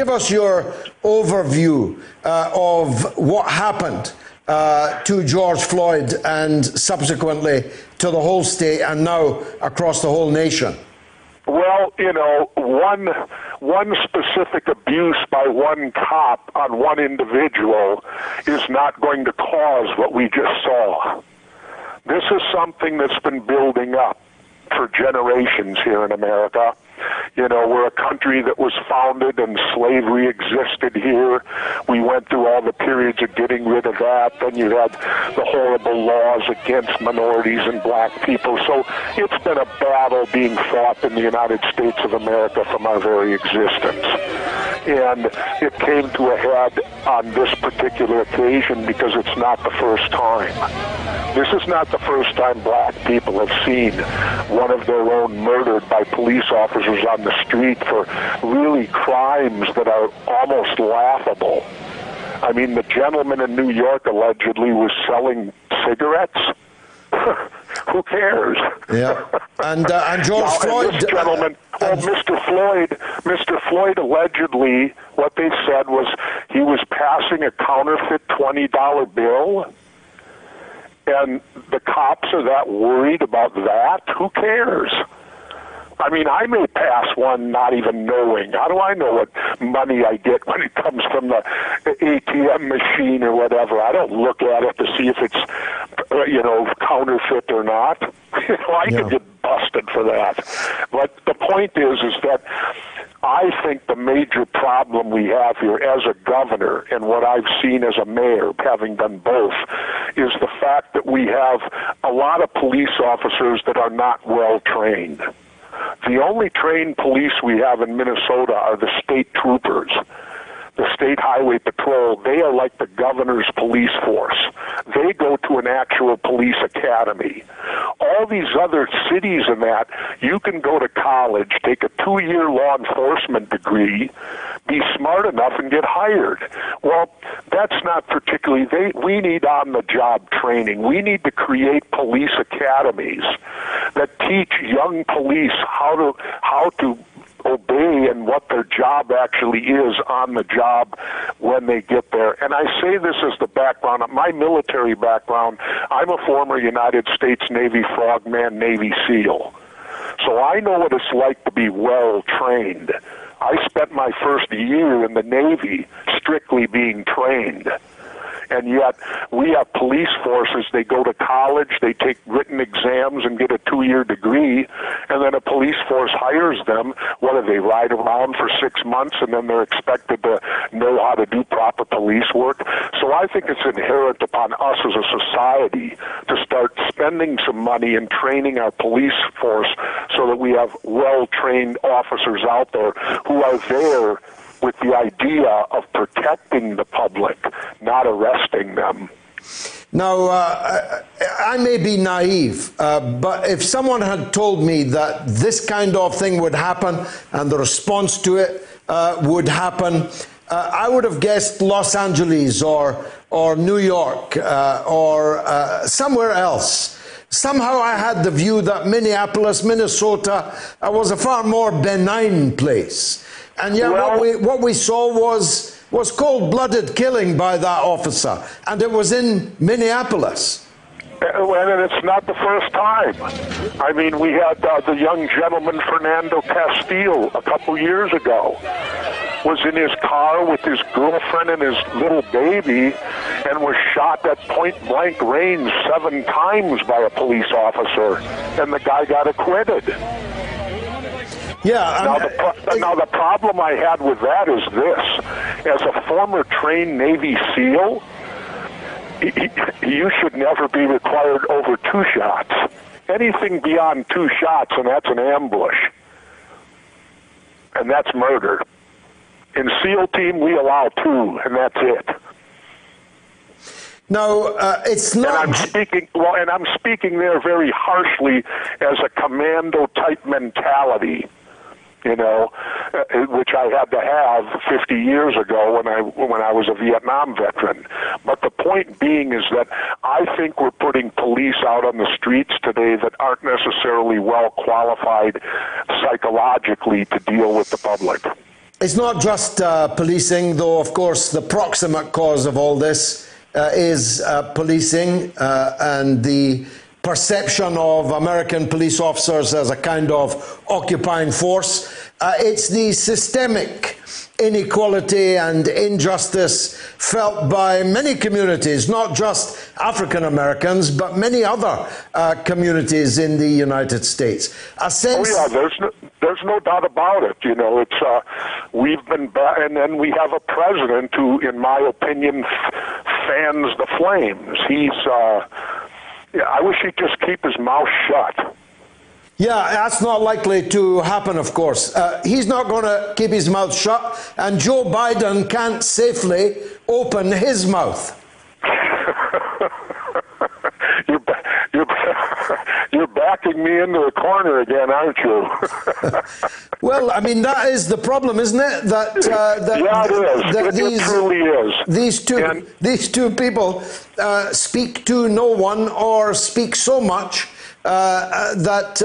us your overview of what happened to George Floyd and subsequently to the whole state and now across the whole nation. Well, you know, one specific abuse by one cop on one individual is not going to cause what we just saw. This is something that's been building up for generations here in America. You know, we're a country that was founded and slavery existed here. We went through all the periods of getting rid of that. Then you had the horrible laws against minorities and black people. So it's been a battle being fought in the United States of America from our very existence. And it came to a head on this particular occasion because it's not the first time. This is not the first time black people have seen one of their own murdered by police officers on the street for really crimes that are almost laughable. I mean, the gentleman in New York allegedly was selling cigarettes. Who cares? Yeah, and George Floyd. This gentleman, Mr. Floyd allegedly, what they said was he was passing a counterfeit $20 bill. And the cops are that worried about that? Who cares? I mean, I may pass one not even knowing. How do I know what money I get when it comes from the ATM machine or whatever? I don't look at it to see if it's, counterfeit or not. I could get busted for that. But the point is that I think the major problem we have here as a governor and what I've seen as a mayor, having done both, is the fact that we have a lot of police officers that are not well trained. The only trained police we have in Minnesota are the state troopers, the state highway patrol. They are like the governor's police force. They go to an actual police academy. All these other cities and that, you can go to college, take a 2-year law enforcement degree, be smart enough and get hired. Well, that's not particularly, we need on-the-job training. We need to create police academies that teach young police how to obey and what their job actually is on the job when they get there. And I say this as the background of my military background. I'm a former United States Navy frogman, Navy SEAL. So I know what it's like to be well trained. I spent my first year in the Navy strictly being trained. And yet we have police forces, they go to college, they take written exams and get a 2-year degree, and then a police force hires them. What do they ride around for 6 months and then they're expected to know how to do proper police work? So I think it's inherent upon us as a society to start spending some money and training our police force so that we have well-trained officers out there who are there with the idea of protecting the public, not arresting them. Now, I may be naive, but if someone had told me that this kind of thing would happen and the response to it would happen, I would have guessed Los Angeles or New York or somewhere else. Somehow I had the view that Minneapolis, Minnesota was a far more benign place. And yet what we saw was cold-blooded killing by that officer, and it was in Minneapolis. And it's not the first time. I mean, we had the young gentleman, Fernando Castillo, a couple years ago, was in his car with his girlfriend and his little baby and was shot at point-blank range 7 times by a police officer, and the guy got acquitted. Yeah. Now the problem I had with that is this. As a former trained Navy SEAL, you should never be required over 2 shots. Anything beyond 2 shots, and that's an ambush. And that's murder. In SEAL team, we allow 2, and that's it. No, it's not. And I'm speaking there very harshly as a commando-type mentality. which I had to have 50 years ago when I was a Vietnam veteran. But the point being is that I think we're putting police out on the streets today that aren't necessarily well qualified psychologically to deal with the public. It's not just policing, though, of course, the proximate cause of all this is policing and the perception of American police officers as a kind of occupying force. It's the systemic inequality and injustice felt by many communities, not just African Americans, but many other communities in the United States. There's no doubt about it. It's we've been and then we have a president who, in my opinion, fans the flames. I wish he'd just keep his mouth shut. Yeah, that's not likely to happen, of course. He's not going to keep his mouth shut, and Joe Biden can't safely open his mouth. You're backing me into the corner again, aren't you? Well, I mean, that is the problem, isn't it? It is. It truly is. These two people speak to no one or speak so much that,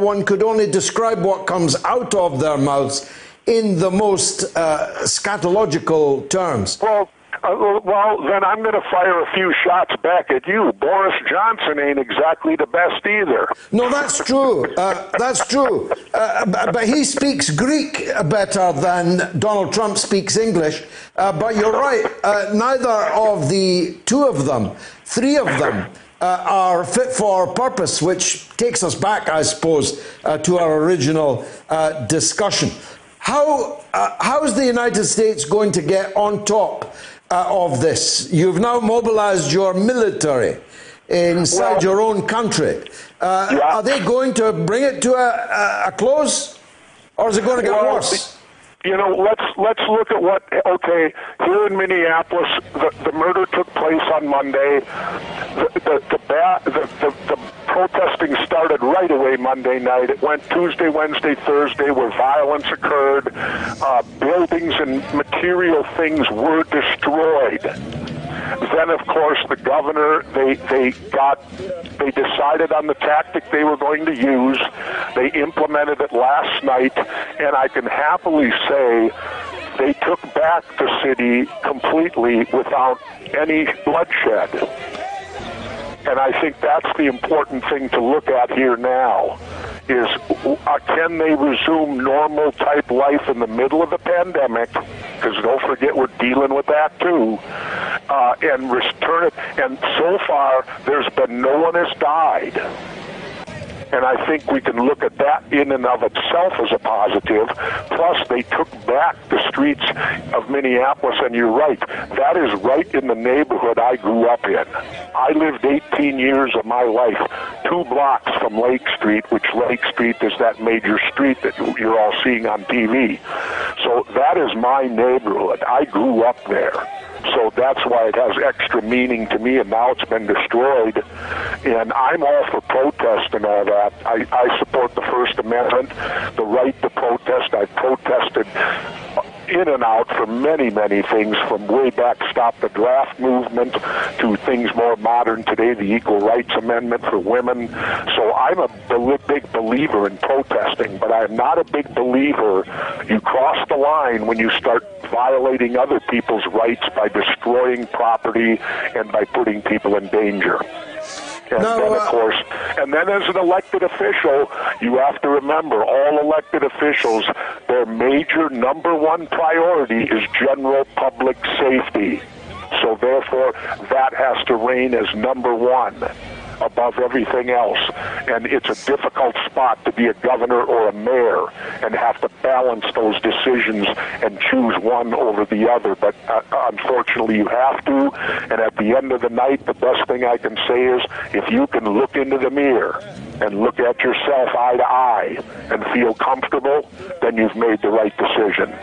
one could only describe what comes out of their mouths in the most scatological terms. Well, then I'm going to fire a few shots back at you. Boris Johnson ain't exactly the best either. No, that's true. That's true. But he speaks Greek better than Donald Trump speaks English. But you're right. Neither of the two of them, three of them, are fit for purpose, which takes us back, I suppose, to our original discussion. How's the United States going to get on top of this? You've now mobilized your military inside your own country. Are they going to bring it to a close, or is it going to get worse? Let's look at what. Okay, here in Minneapolis, the murder took place on Monday. The protesting started right away Monday night. It went Tuesday, Wednesday, Thursday, where violence occurred. Buildings and material things were destroyed. Then, of course, the governor, they decided on the tactic they were going to use. They implemented it last night, and I can happily say they took back the city completely without any bloodshed. And I think that's the important thing to look at here now, is can they resume normal type life in the middle of the pandemic, because don't forget we're dealing with that too, and return it. And so far, there's been no one has died. And I think we can look at that in and of itself as a positive. Plus, they took back the streets of Minneapolis, and you're right, that is right in the neighborhood I grew up in. I lived 18 years of my life 2 blocks from Lake Street, which Lake Street is that major street that you're all seeing on TV. So that is my neighborhood. I grew up there. So that's why it has extra meaning to me, and now it's been destroyed. And I'm all for protest and all that. I support the First Amendment, the right to protest. I've protested in and out for many, many things, from way back Stop the Draft movement to things more modern today, the Equal Rights Amendment for women. So I'm a big believer in protesting, but I'm not a big believer you cross the line when you start violating other people's rights by destroying property and by putting people in danger. And then, of course, and then as an elected official, you have to remember, all elected officials, their major #1 priority is general public safety. So therefore, that has to reign as #1 above everything else. And it's a difficult spot to be a governor or a mayor and have to balance those decisions and choose one over the other. But unfortunately, you have to. And at the end of the night, the best thing I can say is, if you can look into the mirror and look at yourself eye to eye and feel comfortable, then you've made the right decision.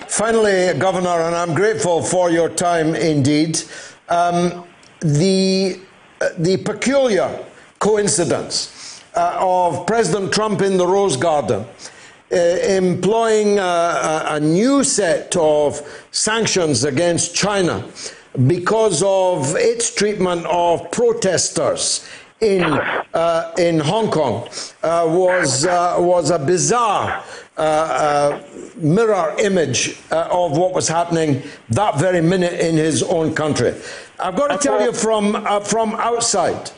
Finally, Governor, and I'm grateful for your time indeed, the peculiar coincidence of President Trump in the Rose Garden employing a new set of sanctions against China because of its treatment of protesters in Hong Kong was a bizarre mirror image of what was happening that very minute in his own country. I've got to tell you from outside,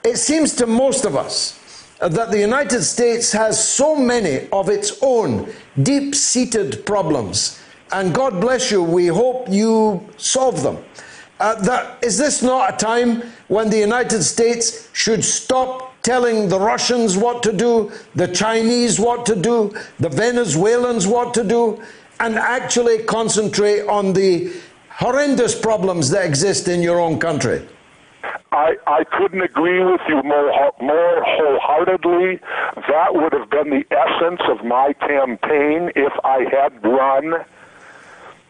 it seems to most of us that the United States has so many of its own deep-seated problems, and God bless you, we hope you solve them. Is this not a time when the United States should stop telling the Russians what to do, the Chinese what to do, the Venezuelans what to do, and actually concentrate on the horrendous problems that exist in your own country? I couldn't agree with you more wholeheartedly. That would have been the essence of my campaign if I had run.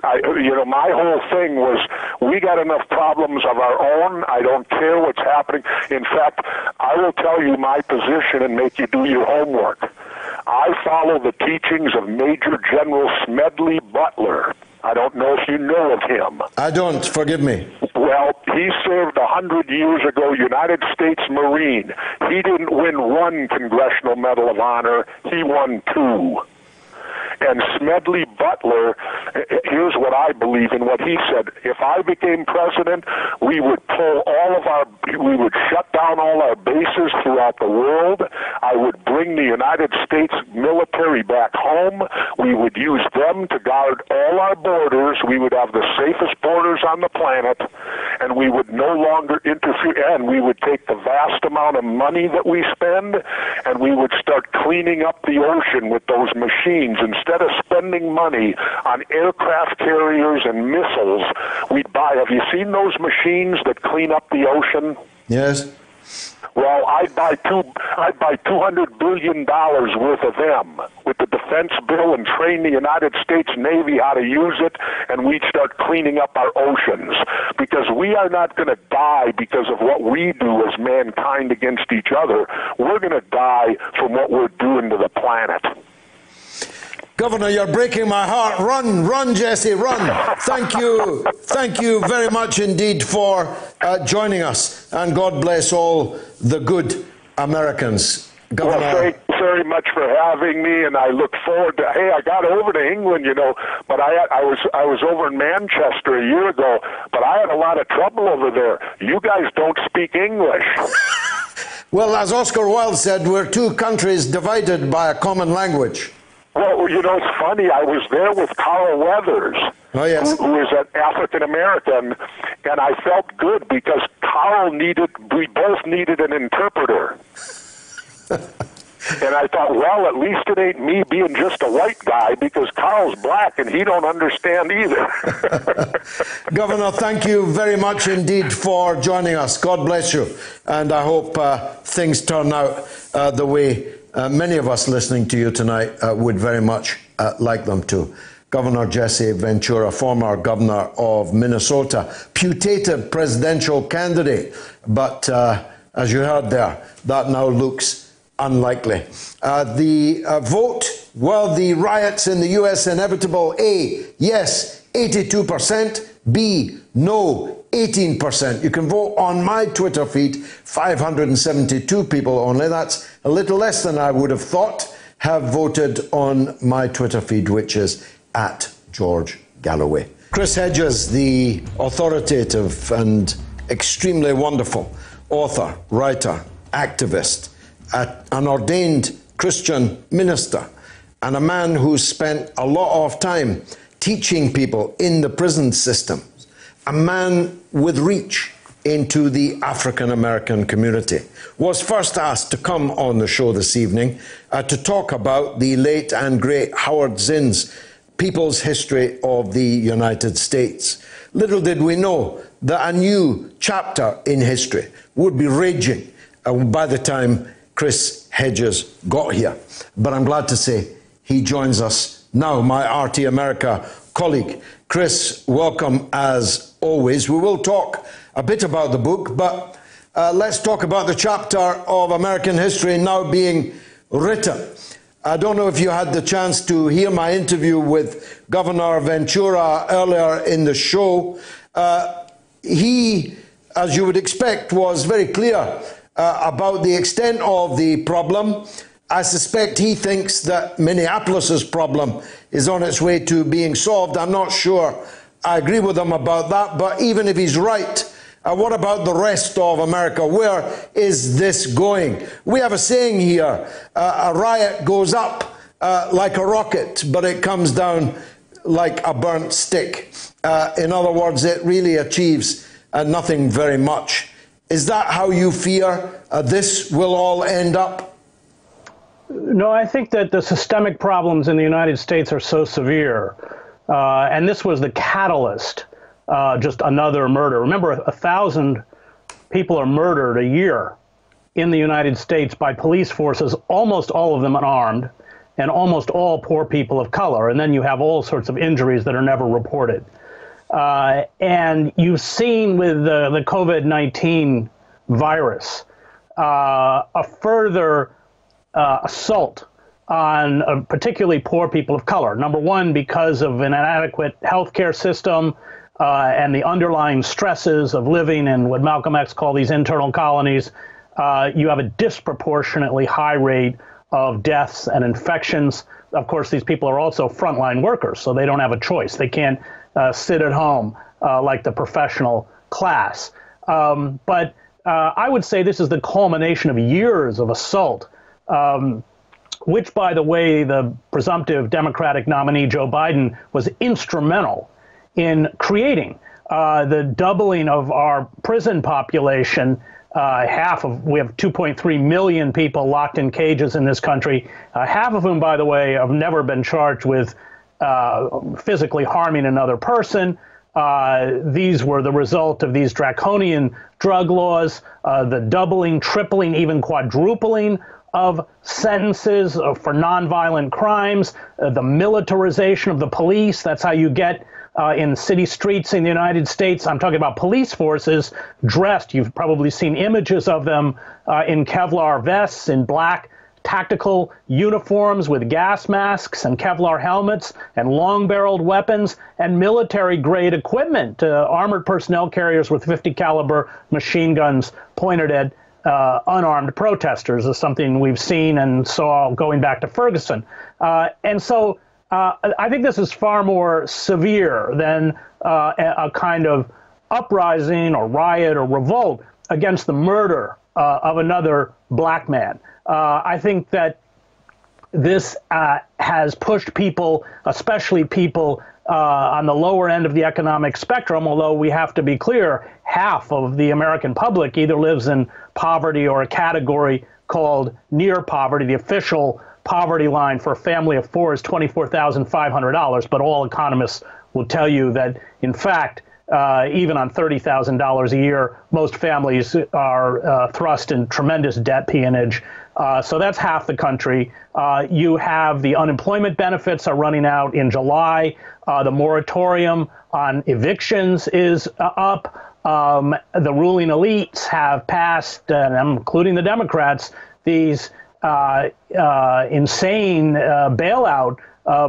My whole thing was, we got enough problems of our own. I don't care what's happening. In fact, I will tell you my position and make you do your homework. I follow the teachings of Major General Smedley Butler. I don't know if you know of him. I don't, forgive me. Well, he served 100 years ago, United States Marine. He didn't win one Congressional Medal of Honor, he won 2. And Smedley Butler, here's what I believe in what he said. If I became president, we would shut down all our bases throughout the world. I would bring the United States military back home. We would use them to guard all our borders. We would have the safest borders on the planet, and we would no longer interfere. And we would take the vast amount of money that we spend, and we would start cleaning up the ocean with those machines. Instead of spending money on aircraft carriers and missiles, we'd buy. Have you seen those machines that clean up the ocean? Yes. Well, I'd buy $200 billion worth of them with the defense bill and train the United States Navy how to use it, and we'd start cleaning up our oceans. Because we are not going to die because of what we do as mankind against each other. We're going to die from what we're doing to the planet. Governor, you're breaking my heart. Run, Jesse, run. Thank you very much indeed for joining us. And God bless all the good Americans. Governor. Well, thank you very much for having me, and I look forward to, hey, I got over to England, but I was over in Manchester a year ago, but I had a lot of trouble over there. You guys don't speak English. Well, as Oscar Wilde said, we're two countries divided by a common language. Well, it's funny. I was there with Carl Weathers, who is an African American, and I felt good because we both needed an interpreter. And I thought, well, at least it ain't me being just a white guy, because Carl's black and he don't understand either. Governor, thank you very much indeed for joining us. God bless you. And I hope things turn out the way many of us listening to you tonight would very much like them to. Governor Jessie Ventura, former governor of Minnesota, putative presidential candidate. But as you heard there, that now looks unlikely. The vote, well, the riots in the US inevitable. A, yes, 82%. B, no, 18%. You can vote on my Twitter feed. 572 people only. That's a little less than I would have thought have voted on my Twitter feed, which is at George Galloway. Chris Hedges, the authoritative and extremely wonderful author, writer, activist, an ordained Christian minister, and a man who spent a lot of time teaching people in the prison system, a man with reach into the African American community, was first asked to come on the show this evening to talk about the late and great Howard Zinn's People's History of the United States. Little did we know that a new chapter in history would be raging by the time Chris Hedges got here. But I'm glad to say he joins us now, my RT America colleague. Chris, welcome as always. We will talk a bit about the book, but let's talk about the chapter of American history now being written. I don't know if you had the chance to hear my interview with Governor Ventura earlier in the show. He, as you would expect, was very clear about the extent of the problem. I suspect he thinks that Minneapolis's problem is on its way to being solved. I'm not sure I agree with him about that, but even if he's right, what about the rest of America? Where is this going? We have a saying here, a riot goes up like a rocket, but it comes down like a burnt stick. In other words, it really achieves nothing very much. Is that how you fear this will all end up? No, I think that the systemic problems in the United States are so severe, and this was the catalyst. Just another murder. Remember, 1,000 people are murdered a year in the United States by police forces, almost all of them unarmed, and almost all poor people of color. And then you have all sorts of injuries that are never reported. And you've seen with the COVID-19 virus a further assault on particularly poor people of color. Number one, because of an inadequate healthcare system, and the underlying stresses of living in what Malcolm X called these internal colonies, you have a disproportionately high rate of deaths and infections. Of course, these people are also frontline workers, so they don't have a choice. They can't sit at home like the professional class. But I would say this is the culmination of years of assault, which, by the way, the presumptive Democratic nominee Joe Biden was instrumental in creating. The doubling of our prison population, we have 2.3 million people locked in cages in this country, half of whom, by the way, have never been charged with physically harming another person. These were the result of these draconian drug laws, the doubling, tripling, even quadrupling of sentences for nonviolent crimes, the militarization of the police. That's how you get in city streets in the United States. I'm talking about police forces dressed. You've probably seen images of them in Kevlar vests, in black tactical uniforms with gas masks and Kevlar helmets and long-barreled weapons and military-grade equipment, armored personnel carriers with 50 caliber machine guns pointed at unarmed protesters is something we've seen and saw going back to Ferguson. And so I think this is far more severe than a kind of uprising or riot or revolt against the murder of another black man. I think that this has pushed people, especially people on the lower end of the economic spectrum, although we have to be clear, half of the American public either lives in poverty or a category called near poverty. The official poverty line for a family of four is $24,500, but all economists will tell you that, in fact, even on $30,000 a year, most families are thrust in tremendous debt peonage. So that's half the country. You have the unemployment benefits are running out in July. The moratorium on evictions is up. The ruling elites have passed, and including the Democrats, these insane bailout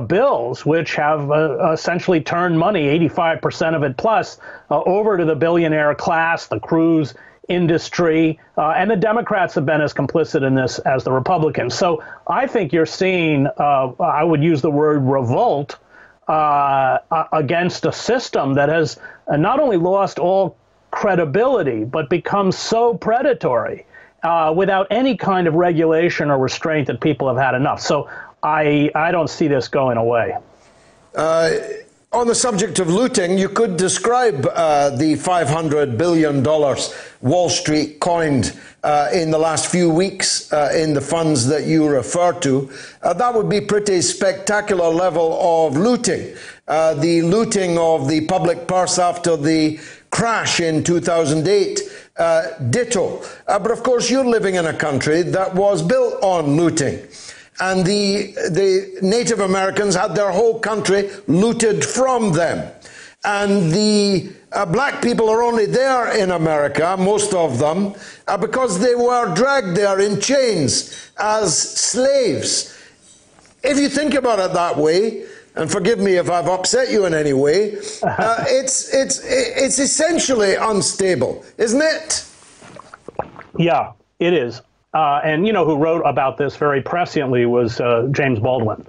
bills, which have essentially turned money, 85% of it plus, over to the billionaire class, the cruise industry, and the Democrats have been as complicit in this as the Republicans. So I think you're seeing, I would use the word revolt, against a system that has not only lost all credibility, but become so predatory without any kind of regulation or restraint that people have had enough. So I don't see this going away. On the subject of looting, you could describe the $500 billion Wall Street coined in the last few weeks in the funds that you refer to. That would be pretty spectacular level of looting. The looting of the public purse after the crash in 2008, ditto. But of course, you're living in a country that was built on looting. And the Native Americans had their whole country looted from them. And the black people are only there in America, most of them, because they were dragged there in chains as slaves. If you think about it that way, and forgive me if I've upset you in any way, it's essentially unstable, isn't it? Yeah, it is. And you know who wrote about this very presciently was James Baldwin.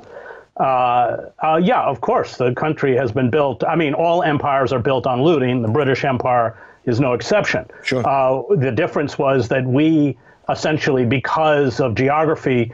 Yeah, of course, the country has been built. I mean, all empires are built on looting. The British Empire is no exception. Sure. The difference was that we essentially, because of geography,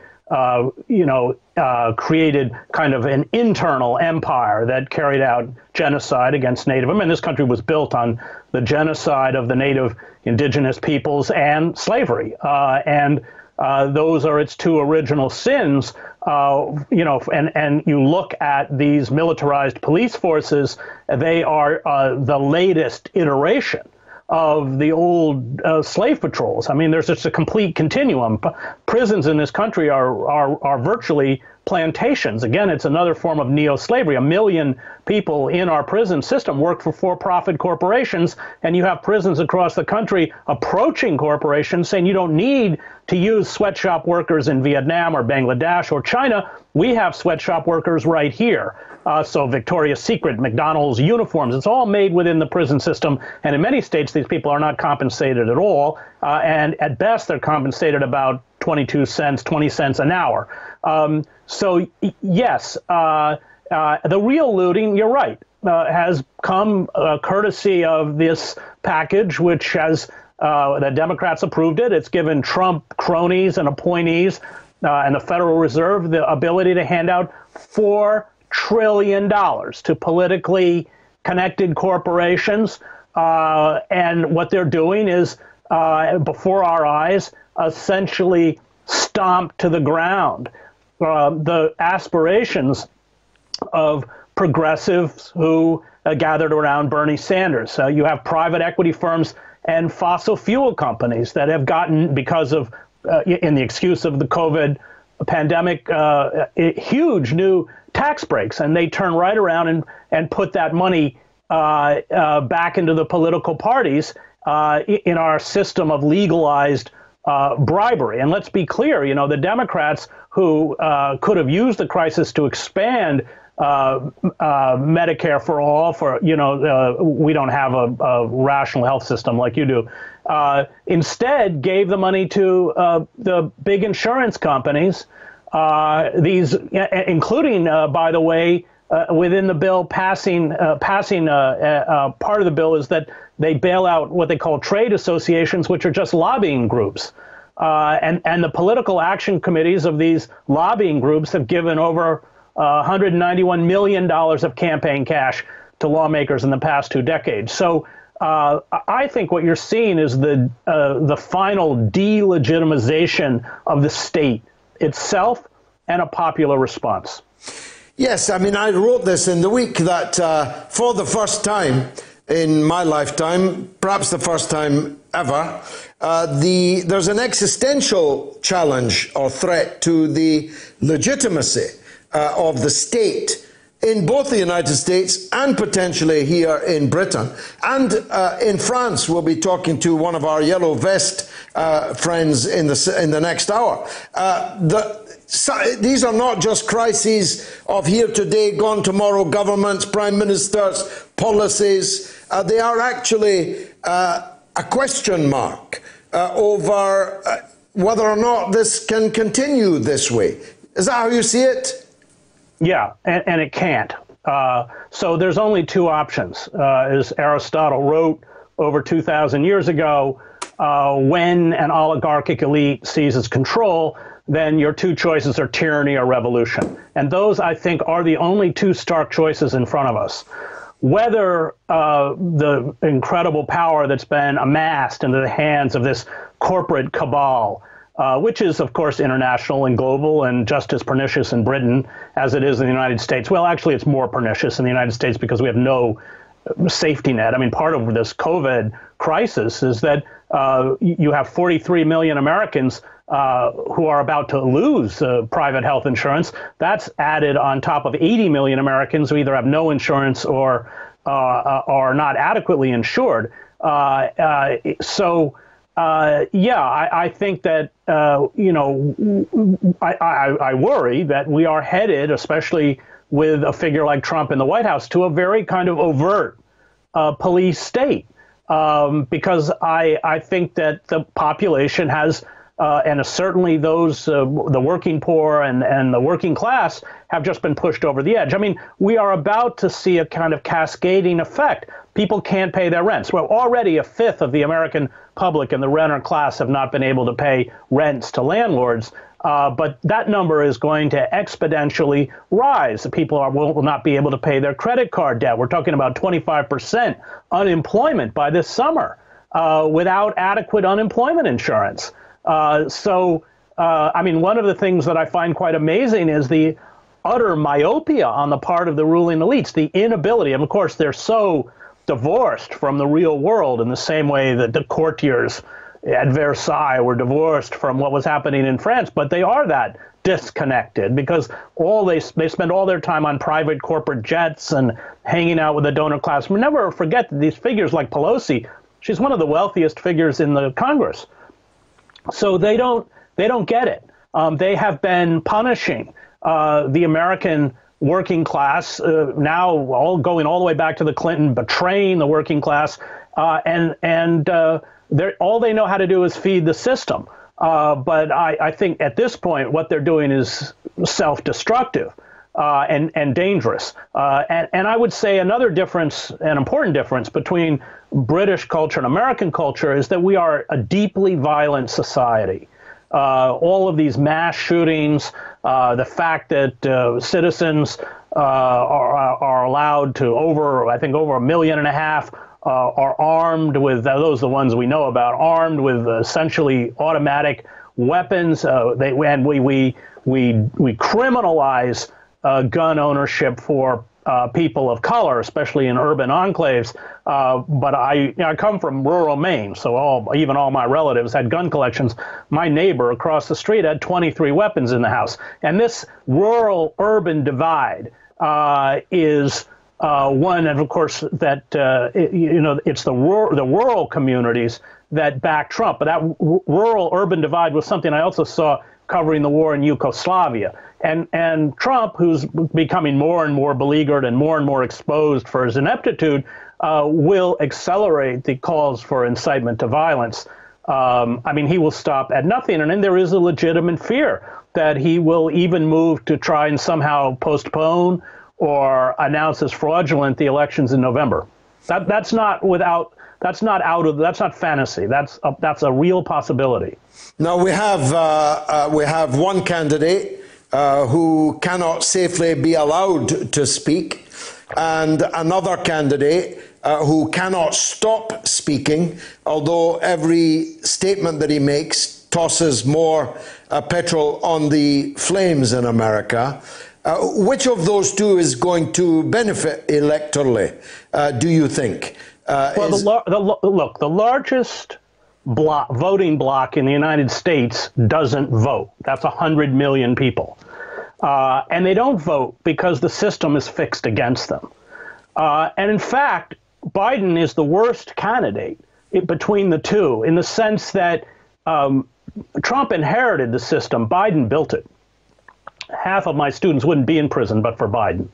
created kind of an internal empire that carried out genocide against Native. I mean, this country was built on the genocide of the Native indigenous peoples and slavery. And those are its two original sins. And you look at these militarized police forces, they are the latest iteration of the old slave patrols. I mean, there's just a complete continuum. Prisons in this country are virtually plantations. Again, it's another form of neo-slavery. 1 million people in our prison system work for-profit corporations, and you have prisons across the country approaching corporations saying you don't need to use sweatshop workers in Vietnam or Bangladesh or China. We have sweatshop workers right here. So Victoria's Secret, McDonald's uniforms, it's all made within the prison system. And in many states, these people are not compensated at all. And at best, they're compensated about 22 cents, 20 cents an hour. So yes, the real looting, you're right, has come courtesy of this package, which has the Democrats approved it. It's given Trump cronies and appointees and the Federal Reserve the ability to hand out $4 trillion to politically connected corporations. And what they're doing is, before our eyes, essentially stomp to the ground the aspirations of progressives who gathered around Bernie Sanders. You have private equity firms and fossil fuel companies that have gotten, because of, in the excuse of the COVID pandemic, huge new tax breaks, and they turn right around and put that money back into the political parties in our system of legalized bribery. And let's be clear, the Democrats who could have used the crisis to expand Medicare for all, we don't have a rational health system like you do, instead gave the money to the big insurance companies, including, by the way, within the bill passing part of the bill is that they bail out what they call trade associations, which are just lobbying groups. And the political action committees of these lobbying groups have given over $191 million of campaign cash to lawmakers in the past 2 decades. So I think what you're seeing is the final delegitimization of the state itself and a popular response. Yes, I mean, I wrote this in the week that for the first time in my lifetime, perhaps the first time ever, there's an existential challenge or threat to the legitimacy of the state in both the United States and potentially here in Britain. And in France, we'll be talking to one of our yellow vest friends in the next hour. These are not just crises of here today, gone tomorrow, governments, prime ministers, policies. They are actually a question mark over whether or not this can continue this way. Is that how you see it? Yeah, and it can't. So there's only 2 options. As Aristotle wrote over 2,000 years ago, when an oligarchic elite seizes control, then your 2 choices are tyranny or revolution. And those, I think, are the only 2 stark choices in front of us. Whether the incredible power that's been amassed into the hands of this corporate cabal, which is, of course, international and global and just as pernicious in Britain as it is in the United States. Well, actually, it's more pernicious in the United States because we have no safety net. I mean, part of this COVID crisis is that you have 43 million Americans who are about to lose private health insurance. That's added on top of 80 million Americans who either have no insurance or are not adequately insured. So I think that, I worry that we are headed, especially with a figure like Trump in the White House, to a very kind of overt police state. Because I think that the population has, and certainly those, the working poor and the working class have just been pushed over the edge. I mean, we are about to see a kind of cascading effect. People can't pay their rents. Well, already a fifth of the American public and the renter class have not been able to pay rents to landlords. But that number is going to exponentially rise. People will not be able to pay their credit card debt. We're talking about 25% unemployment by this summer without adequate unemployment insurance. One of the things that I find quite amazing is the utter myopia on the part of the ruling elites, the inability. And of course, they're so divorced from the real world in the same way that the courtiers at Versailles were divorced from what was happening in France, but they are that disconnected because they spend all their time on private corporate jets and hanging out with the donor class. We never forget that these figures like Pelosi, she's one of the wealthiest figures in the Congress. So they don't get it. They have been punishing the American working class, now going all the way back to the Clinton, betraying the working class, and all they know how to do is feed the system. But I think at this point, what they're doing is self-destructive and dangerous. And I would say another difference, an important difference between British culture and American culture is that we are a deeply violent society. All of these mass shootings, the fact that citizens are allowed to over 1.5 million are armed with, those are the ones we know about, armed with essentially automatic weapons. We criminalize gun ownership for people of color, especially in urban enclaves. But I come from rural Maine, so even all my relatives had gun collections. My neighbor across the street had 23 weapons in the house. And this rural-urban divide is one, and of course, that it's the rural communities that back Trump. But that rural-urban divide was something I also saw covering the war in Yugoslavia. And Trump, who's becoming more and more beleaguered and more exposed for his ineptitude, will accelerate the calls for incitement to violence. He will stop at nothing. And then there is a legitimate fear that he will even move to try and somehow postpone or announce as fraudulent the elections in November. That's not fantasy. That's a real possibility. Now we have one candidate who cannot safely be allowed to speak, and another candidate who cannot stop speaking, although every statement that he makes tosses more petrol on the flames in America. Which of those two is going to benefit electorally, do you think? The largest voting bloc in the United States doesn't vote. That's 100 million people. And they don't vote because the system is fixed against them. And in fact, Biden is the worst candidate between the two in the sense that Trump inherited the system. Biden built it. Half of my students wouldn't be in prison but for Biden.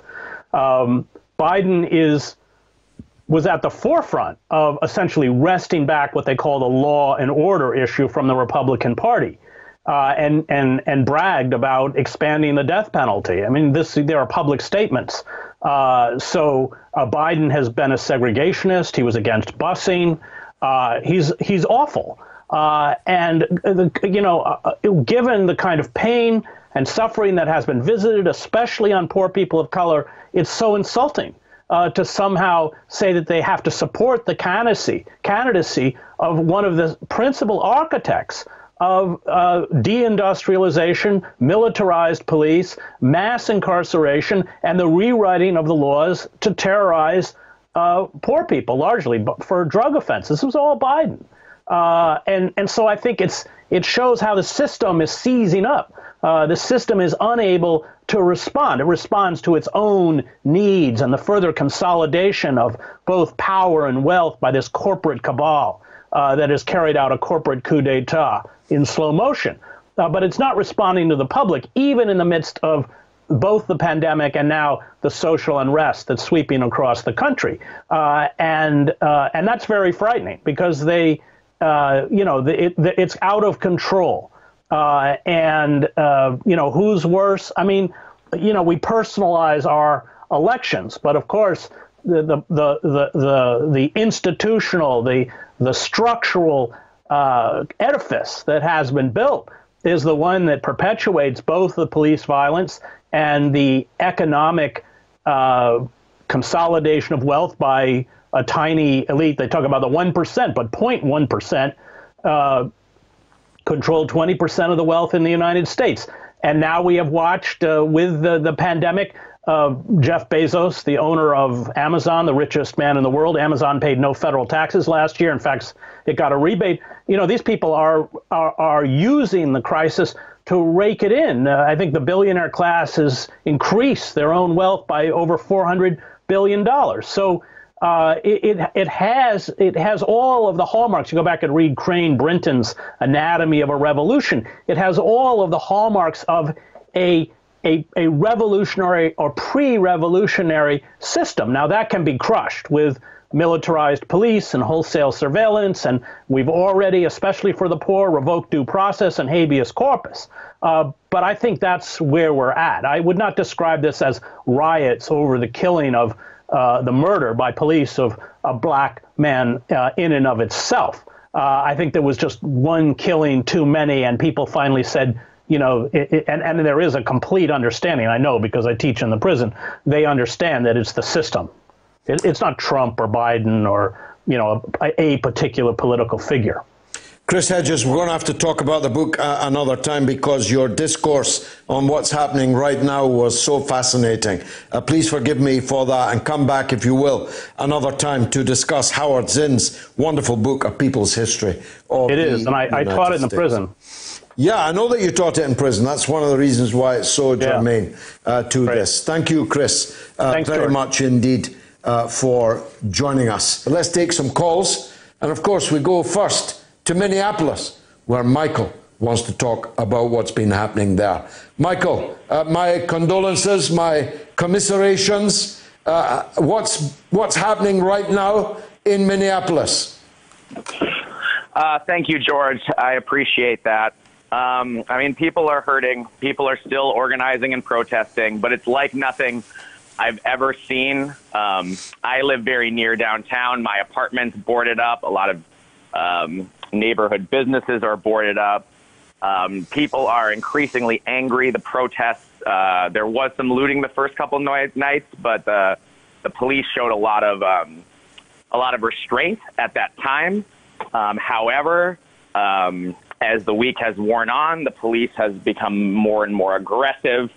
Biden was at the forefront of essentially wresting back what they call the law and order issue from the Republican Party, and bragged about expanding the death penalty. I mean, there are public statements. So Biden has been a segregationist. He was against busing. He's awful. Given the kind of pain and suffering that has been visited, especially on poor people of color, it's so insulting to somehow say that they have to support the candidacy of one of the principal architects of deindustrialization, militarized police, mass incarceration, and the rewriting of the laws to terrorize poor people, largely for drug offenses. This was all Biden. And so I think it shows how the system is seizing up. The system is unable to respond. It responds to its own needs and the further consolidation of both power and wealth by this corporate cabal. that has carried out a corporate coup d'etat in slow motion. But it's not responding to the public, even in the midst of both the pandemic and now the social unrest that's sweeping across the country. And that's very frightening because it's out of control. Who's worse? I mean, we personalize our elections, but of course, the institutional, the structural edifice that has been built is the one that perpetuates both the police violence and the economic consolidation of wealth by a tiny elite. They talk about the 1%, but 0.1% control 20% of the wealth in the United States. And now we have watched with the pandemic, Jeff Bezos, the owner of Amazon, the richest man in the world. Amazon paid no federal taxes last year. In fact, it got a rebate. These people are using the crisis to rake it in. I think the billionaire class has increased their own wealth by over $400 billion. So it has all of the hallmarks. You go back and read Crane Brinton's Anatomy of a Revolution. It has all of the hallmarks of a revolutionary or pre-revolutionary system. Now that can be crushed with militarized police and wholesale surveillance, and we've already, especially for the poor, revoked due process and habeas corpus. But I think that's where we're at. I would not describe this as riots over the killing of the murder by police of a black man in and of itself. I think there was just one killing too many, and people finally said, and there is a complete understanding, I know because I teach in the prison, they understand that it's the system. It's not Trump or Biden or, a particular political figure. Chris Hedges, we're going to have to talk about the book another time because your discourse on what's happening right now was so fascinating. Please forgive me for that and come back, if you will, another time to discuss Howard Zinn's wonderful book, A People's History of It is, and I taught it in the prison. Yeah, I know that you taught it in prison. That's one of the reasons why it's so germane to this. Thank you, Chris, Thanks, very George. much indeed for joining us. Let's take some calls. And of course, we go first to Minneapolis, where Michael wants to talk about what's been happening there. Michael, my condolences, my commiserations. What's happening right now in Minneapolis? Thank you, George. I appreciate that. People are hurting. People are still organizing and protesting, but it's like nothing I've ever seen. I live very near downtown. My apartment's boarded up. A lot of neighborhood businesses are boarded up. People are increasingly angry. The protests, there was some looting the first couple nights, but the police showed a lot of restraint at that time. However, as the week has worn on, the police has become more and more aggressive,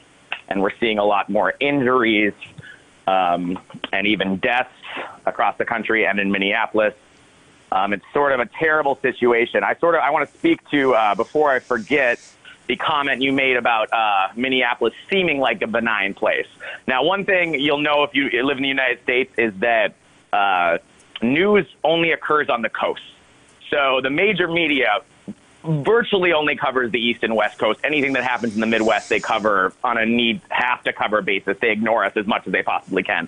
and we're seeing a lot more injuries and even deaths across the country and in Minneapolis. It's sort of a terrible situation. I want to speak to, before I forget, the comment you made about Minneapolis seeming like a benign place. Now, one thing you'll know if you live in the United States is that news only occurs on the coast. So the major media virtually only covers the East and West Coast. Anything that happens in the Midwest, they cover on a have-to-cover basis. They ignore us as much as they possibly can.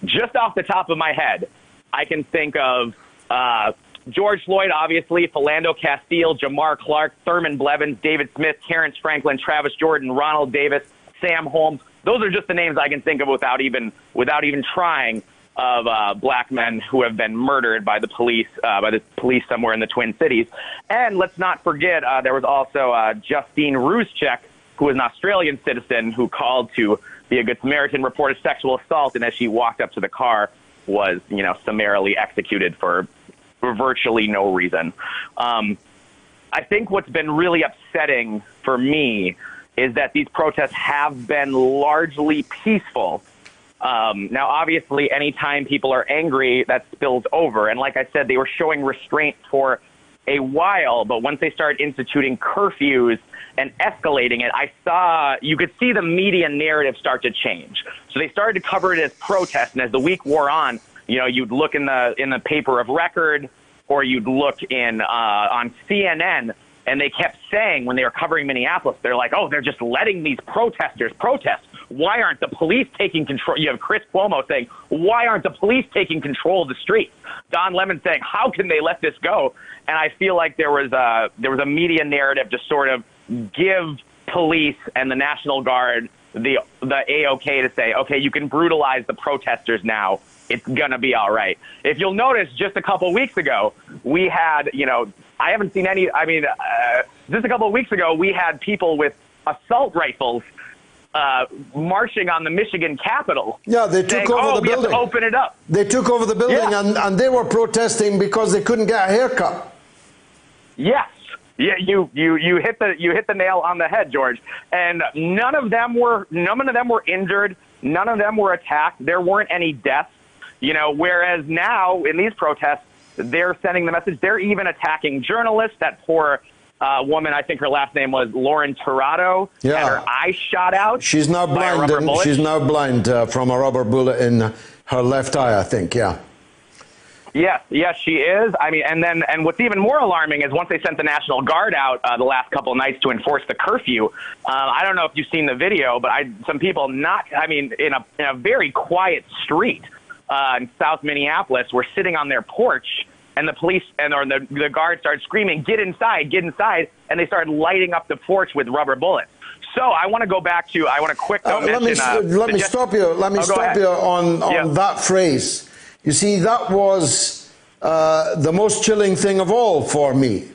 Just off the top of my head, I can think of George Floyd, obviously, Philando Castile, Jamar Clark, Thurman Blevins, David Smith, Terrence Franklin, Travis Jordan, Ronald Davis, Sam Holmes. Those are just the names I can think of without even trying, of black men who have been murdered by the police somewhere in the Twin Cities. And let's not forget, there was also Justine Ruszczyk, who is an Australian citizen who called to be a Good Samaritan, reported sexual assault, and as she walked up to the car, was summarily executed for virtually no reason. I think what's been really upsetting for me is that these protests have been largely peaceful. Now, obviously, anytime people are angry, that spills over. And like I said, they were showing restraint for a while, but once they started instituting curfews and escalating it, you could see the media narrative start to change. So they started to cover it as protest, and as the week wore on, you'd look in the paper of record, or you'd look in on CNN, and they kept saying when they were covering Minneapolis, they're like, oh, they're just letting these protesters protest. Why aren't the police taking control? You have Chris Cuomo saying, why aren't the police taking control of the streets? Don Lemon saying, how can they let this go? And I feel like there was a media narrative to sort of give police and the National Guard the A-OK to say, okay, you can brutalize the protesters now. It's going to be all right. If you'll notice, just a couple weeks ago, we had, I haven't seen any, just a couple of weeks ago, we had people with assault rifles marching on the Michigan Capitol. Yeah, they took over the building. We have to open it up. They took over the building, and they were protesting because they couldn't get a haircut. Yes. Yeah, you hit the nail on the head, George. And none of them were injured. None of them were attacked. There weren't any deaths. Whereas now in these protests, they're sending the message. They're even attacking journalists. That poor woman, I think her last name was Lauren Tirado, had her eye shot out. She's now blind. She's now blind from a rubber bullet in her left eye, I think. Yeah. Yes, she is. And what's even more alarming is once they sent the National Guard out the last couple of nights to enforce the curfew. I don't know if you've seen the video, but some people in a very quiet street in South Minneapolis were sitting on their porch, and the police or the guard started screaming, "Get inside, get inside!" and they started lighting up the porch with rubber bullets. So I want to go back to let me stop you. Let me stop you on that phrase. You see, that was the most chilling thing of all for me.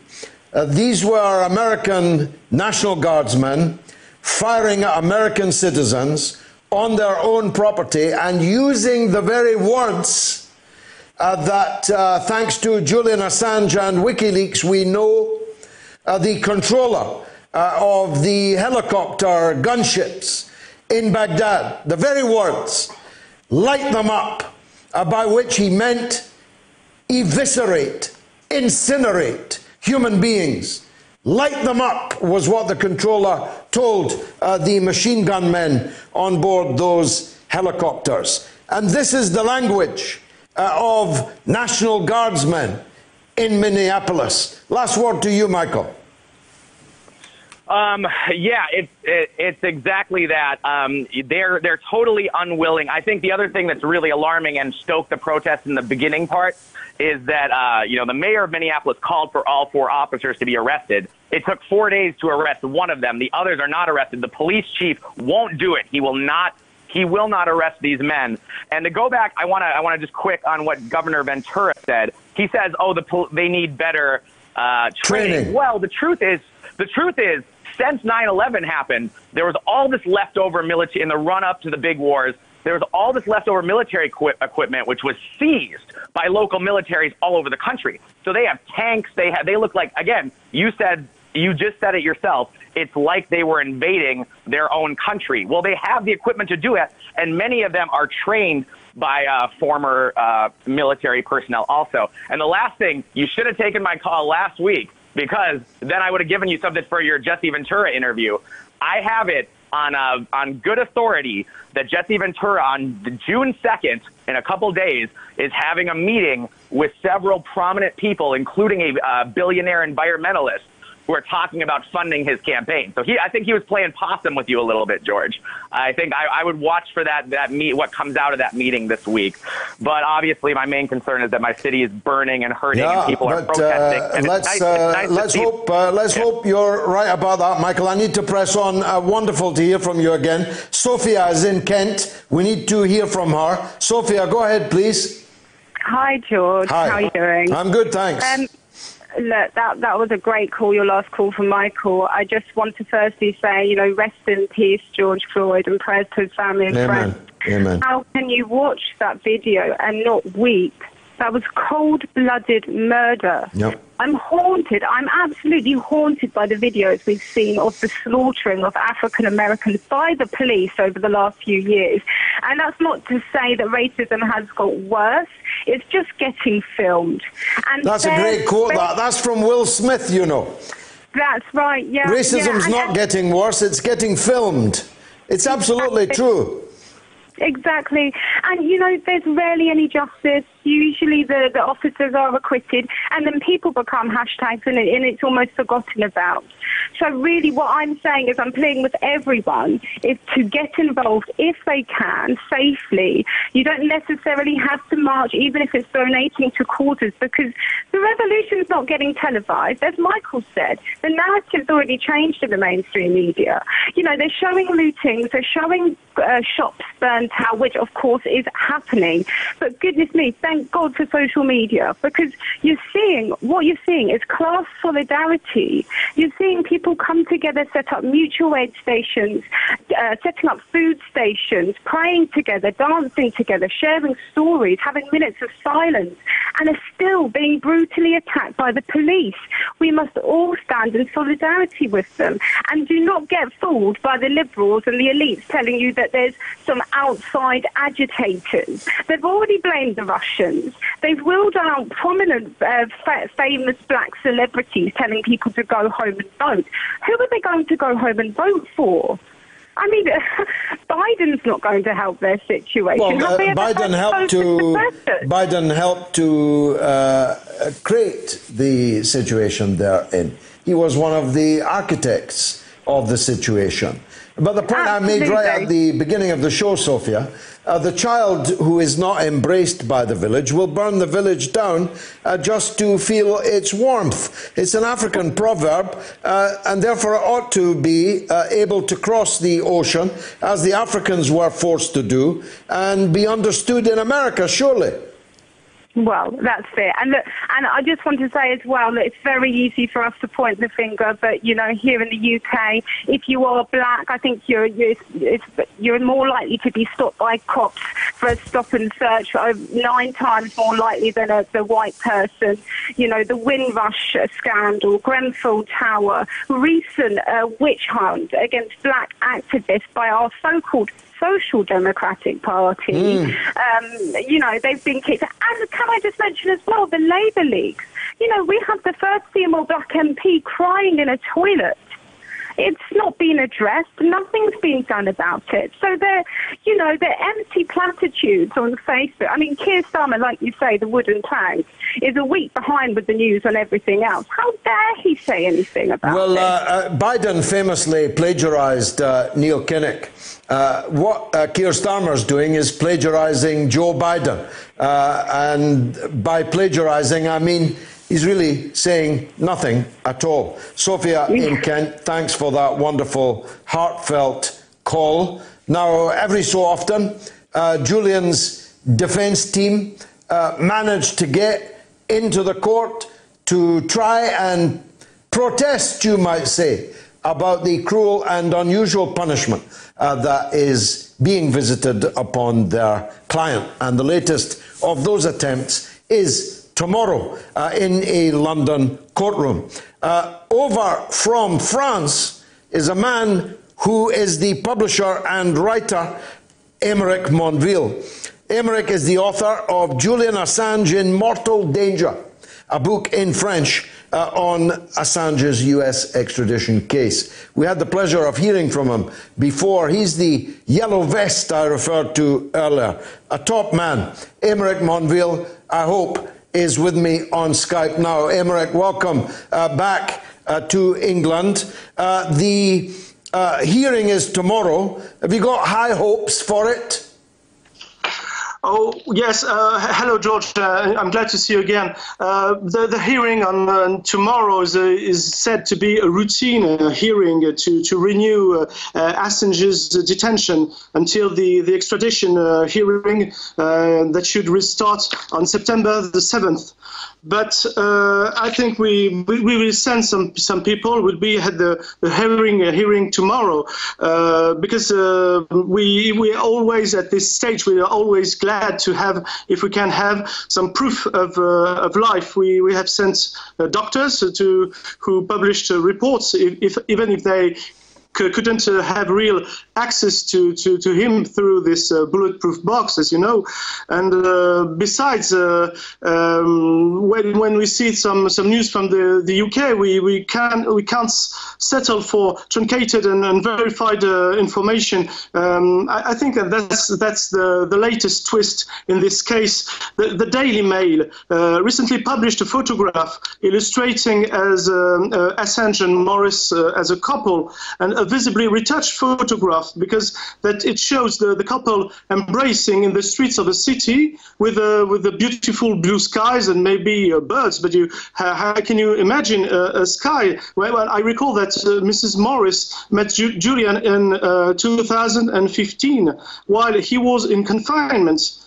These were American National Guardsmen firing at American citizens on their own property and using the very words that, thanks to Julian Assange and WikiLeaks, we know the controller of the helicopter gunships in Baghdad, the very words, light them up, by which he meant eviscerate, incinerate human beings. Light them up was what the controller told the machine gun men on board those helicopters. And this is the language of National Guardsmen in Minneapolis. Last word to you, Michael. It's exactly that. They're totally unwilling. I think the other thing that's really alarming and stoked the protest in the beginning part is that, the mayor of Minneapolis called for all 4 officers to be arrested. It took 4 days to arrest one of them. The others are not arrested. The police chief won't do it. He will not arrest these men. And to go back, I want to just quick on what Governor Ventura said. He says, they need better training. Well, the truth is, since 9/11 happened, there was all this leftover military in the run-up to the big wars. There was all this leftover military equipment, which was seized by local militaries all over the country. So they have tanks. They look like, again, you just said it yourself. It's like they were invading their own country. Well, they have the equipment to do it, and many of them are trained by former military personnel also. And the last thing, you should have taken my call last week, because then I would have given you something for your Jessie Ventura interview. I have it on good authority that Jessie Ventura on June 2nd, in a couple days, is having a meeting with several prominent people, including a billionaire environmentalist, who are talking about funding his campaign. So I think he was playing possum with you a little bit, George. I think I would watch for what comes out of that meeting this week. But obviously, my main concern is that my city is burning and hurting, and people are protesting. And let's hope you're right about that, Michael. I need to press on. Wonderful to hear from you again. Sophia is in Kent. We need to hear from her. Sophia, go ahead, please. Hi, George. Hi. How are you doing? I'm good, thanks. Look, that was a great call, your last call from Michael. I just want to firstly say, rest in peace, George Floyd, and prayers to his family and friends. Amen. How can you watch that video and not weep? That was cold-blooded murder. Yep. I'm haunted. I'm absolutely haunted by the videos we've seen of the slaughtering of African Americans by the police over the last few years. And that's not to say that racism has got worse. It's just getting filmed. And that's a great quote. That's from Will Smith, That's right, yeah. Racism's not getting worse, it's getting filmed. It's absolutely true. Exactly. And, you know, there's rarely any justice. Usually the officers are acquitted, and then people become hashtags, and it's almost forgotten about. So really what I'm saying is I'm pleading with everyone is to get involved if they can, safely. You don't necessarily have to march, even if it's donating to causes, because the revolution's not getting televised. As Michael said, the narrative's already changed in the mainstream media. You know, they're showing lootings, they're showing shops burnt out, which of course is happening. But goodness me, thank God for social media, because what you're seeing is class solidarity. You're seeing people come together, set up mutual aid stations, setting up food stations, praying together, dancing together, sharing stories, having minutes of silence, and are still being brutally attacked by the police. We must all stand in solidarity with them, and do not get fooled by the liberals and the elites telling you that there's some outside agitators. They've already blamed the Russians. They've wheeled out prominent, famous black celebrities telling people to go home and vote. Who are they going to go home and vote for? I mean, Biden's not going to help their situation. Well, Biden helped to create the situation they're in. He was one of the architects of the situation. But the point I made right at the beginning of the show, Sophia, the child who is not embraced by the village will burn the village down just to feel its warmth. It's an African proverb, and therefore it ought to be able to cross the ocean, as the Africans were forced to do, and be understood in America, surely. Well, that's it. And look, and I just want to say as well that it's very easy for us to point the finger, but, you know, here in the UK, if you are black, I think you're more likely to be stopped by cops for a stop and search, 9 times more likely than the white person. You know, the Windrush scandal, Grenfell Tower, recent witch hunt against black activists by our so-called Social Democratic Party. You know, they've been kicked. And can I just mention as well, the Labour Leagues. You know, we have the first female black MP crying in a toilet. It's not been addressed. Nothing's been done about it. So they're empty platitudes on Facebook. I mean, Keir Starmer, like you say, the wooden plank, is a week behind with the news on everything else. How dare he say anything about it? Well, Biden famously plagiarized Neil Kinnock. What Keir Starmer's doing is plagiarizing Joe Biden. And by plagiarizing, I mean he's really saying nothing at all. Sophia in Kent, thanks for that wonderful, heartfelt call. Now, every so often, Julian's defence team managed to get into the court to try and protest, you might say, about the cruel and unusual punishment that is being visited upon their client. And the latest of those attempts is tomorrow in a London courtroom. Over from France is a man who is the publisher and writer, Aymeric Monville. Aymeric is the author of Julian Assange in Mortal Danger, a book in French on Assange's US extradition case. We had the pleasure of hearing from him before. He's the yellow vest I referred to earlier, a top man. Aymeric Monville, I hope, is with me on Skype now. Aymeric, welcome back to England. The hearing is tomorrow. Have you got high hopes for it? Oh, yes. Hello, George. I'm glad to see you again. The hearing on tomorrow is said to be a routine hearing to renew Assange's detention until the extradition hearing that should restart on September the 7th. But I think we will send some people will be at the hearing tomorrow because we are always at this stage. We are always glad to have, if we can have some proof of life. We have sent doctors who published reports, even if they couldn't have real access to him through this bulletproof box, as you know. And besides, when we see some news from the UK, we can't settle for truncated and verified information. I think that's the latest twist in this case. The Daily Mail recently published a photograph illustrating as Assange and Morris as a couple, and a visibly retouched photograph, because that it shows the couple embracing in the streets of a city with the beautiful blue skies and maybe birds. But how can you imagine a sky? Well, I recall that Mrs. Morris met Julian in 2015 while he was in confinement.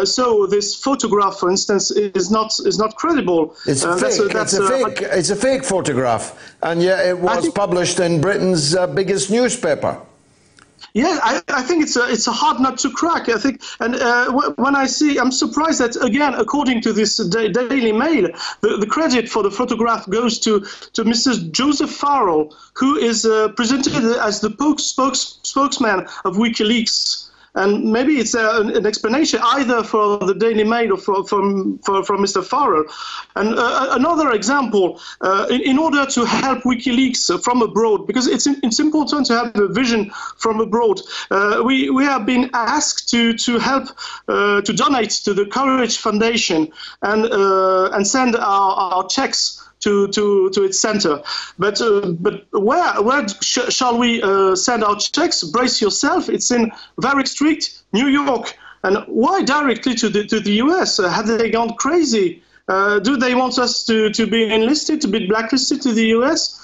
So this photograph, for instance, is not credible. It's a fake photograph, and yet it was published in Britain's biggest newspaper. Yeah, I think it's a hard nut to crack. I think, and when I see, I'm surprised that, again, according to this Daily Mail, the credit for the photograph goes to Mr. Joseph Farrell, who is presented as the spokesman of WikiLeaks. And maybe it's an explanation either for the Daily Mail or for Mr. Farrell. And another example, in order to help WikiLeaks from abroad, because it's important to have a vision from abroad, we have been asked to help to donate to the Courage Foundation and send our checks to its center, but where shall we send our checks? Brace yourself, it's in Varick Street, New York. And why directly to the US? Have they gone crazy? Do they want us to be enlisted, to be blacklisted to the US?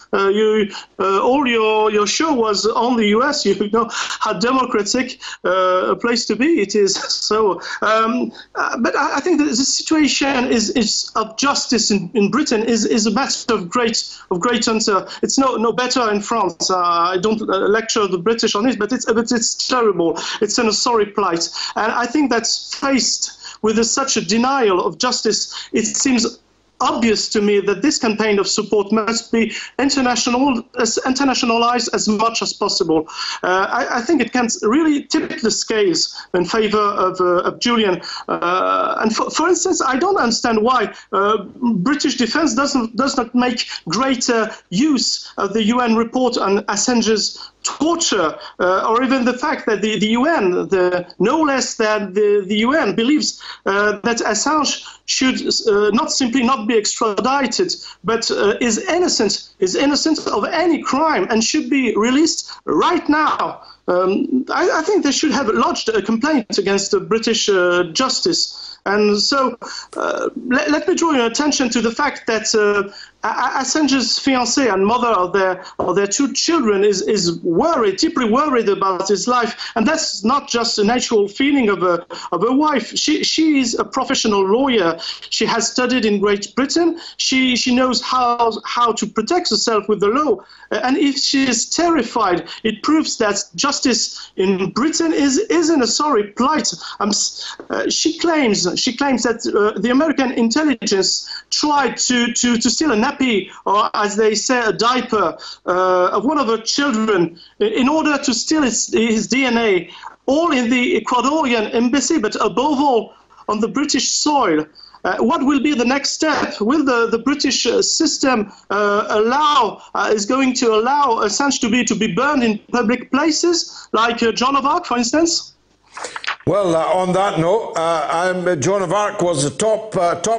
All your show was on the US. You know how democratic a place to be it is. So, but I think that the situation is of justice in Britain is a matter of great concern. It's no better in France. I don't lecture the British on it, but it's terrible. It's in a sorry plight, and I think that's faced with such a denial of justice, it seems obvious to me that this campaign of support must be internationalized as much as possible. I think it can really tip the scales in favor of Julian. And for instance, I don't understand why British defense does not make greater use of the UN report on Assange's torture, or even the fact that the UN, no less than the UN, believes that Assange should not simply not be extradited, but is innocent of any crime and should be released right now. I think they should have lodged a complaint against the British justice. And so let me draw your attention to the fact that Assange's fiancée and mother of their two children is worried, deeply worried about his life, and that's not just a natural feeling of a wife. She is a professional lawyer. She has studied in Great Britain. She knows how to protect herself with the law, and if she is terrified, it proves that justice in Britain is in a sorry plight. She claims that the American intelligence tried to steal a nappy, or as they say, a diaper of one of her children in order to steal his DNA, all in the Ecuadorian embassy, but above all on the British soil. What will be the next step? Will the British system is going to allow Assange to be burned in public places, like Joan of Arc, for instance? Well, on that note, Joan of Arc was a top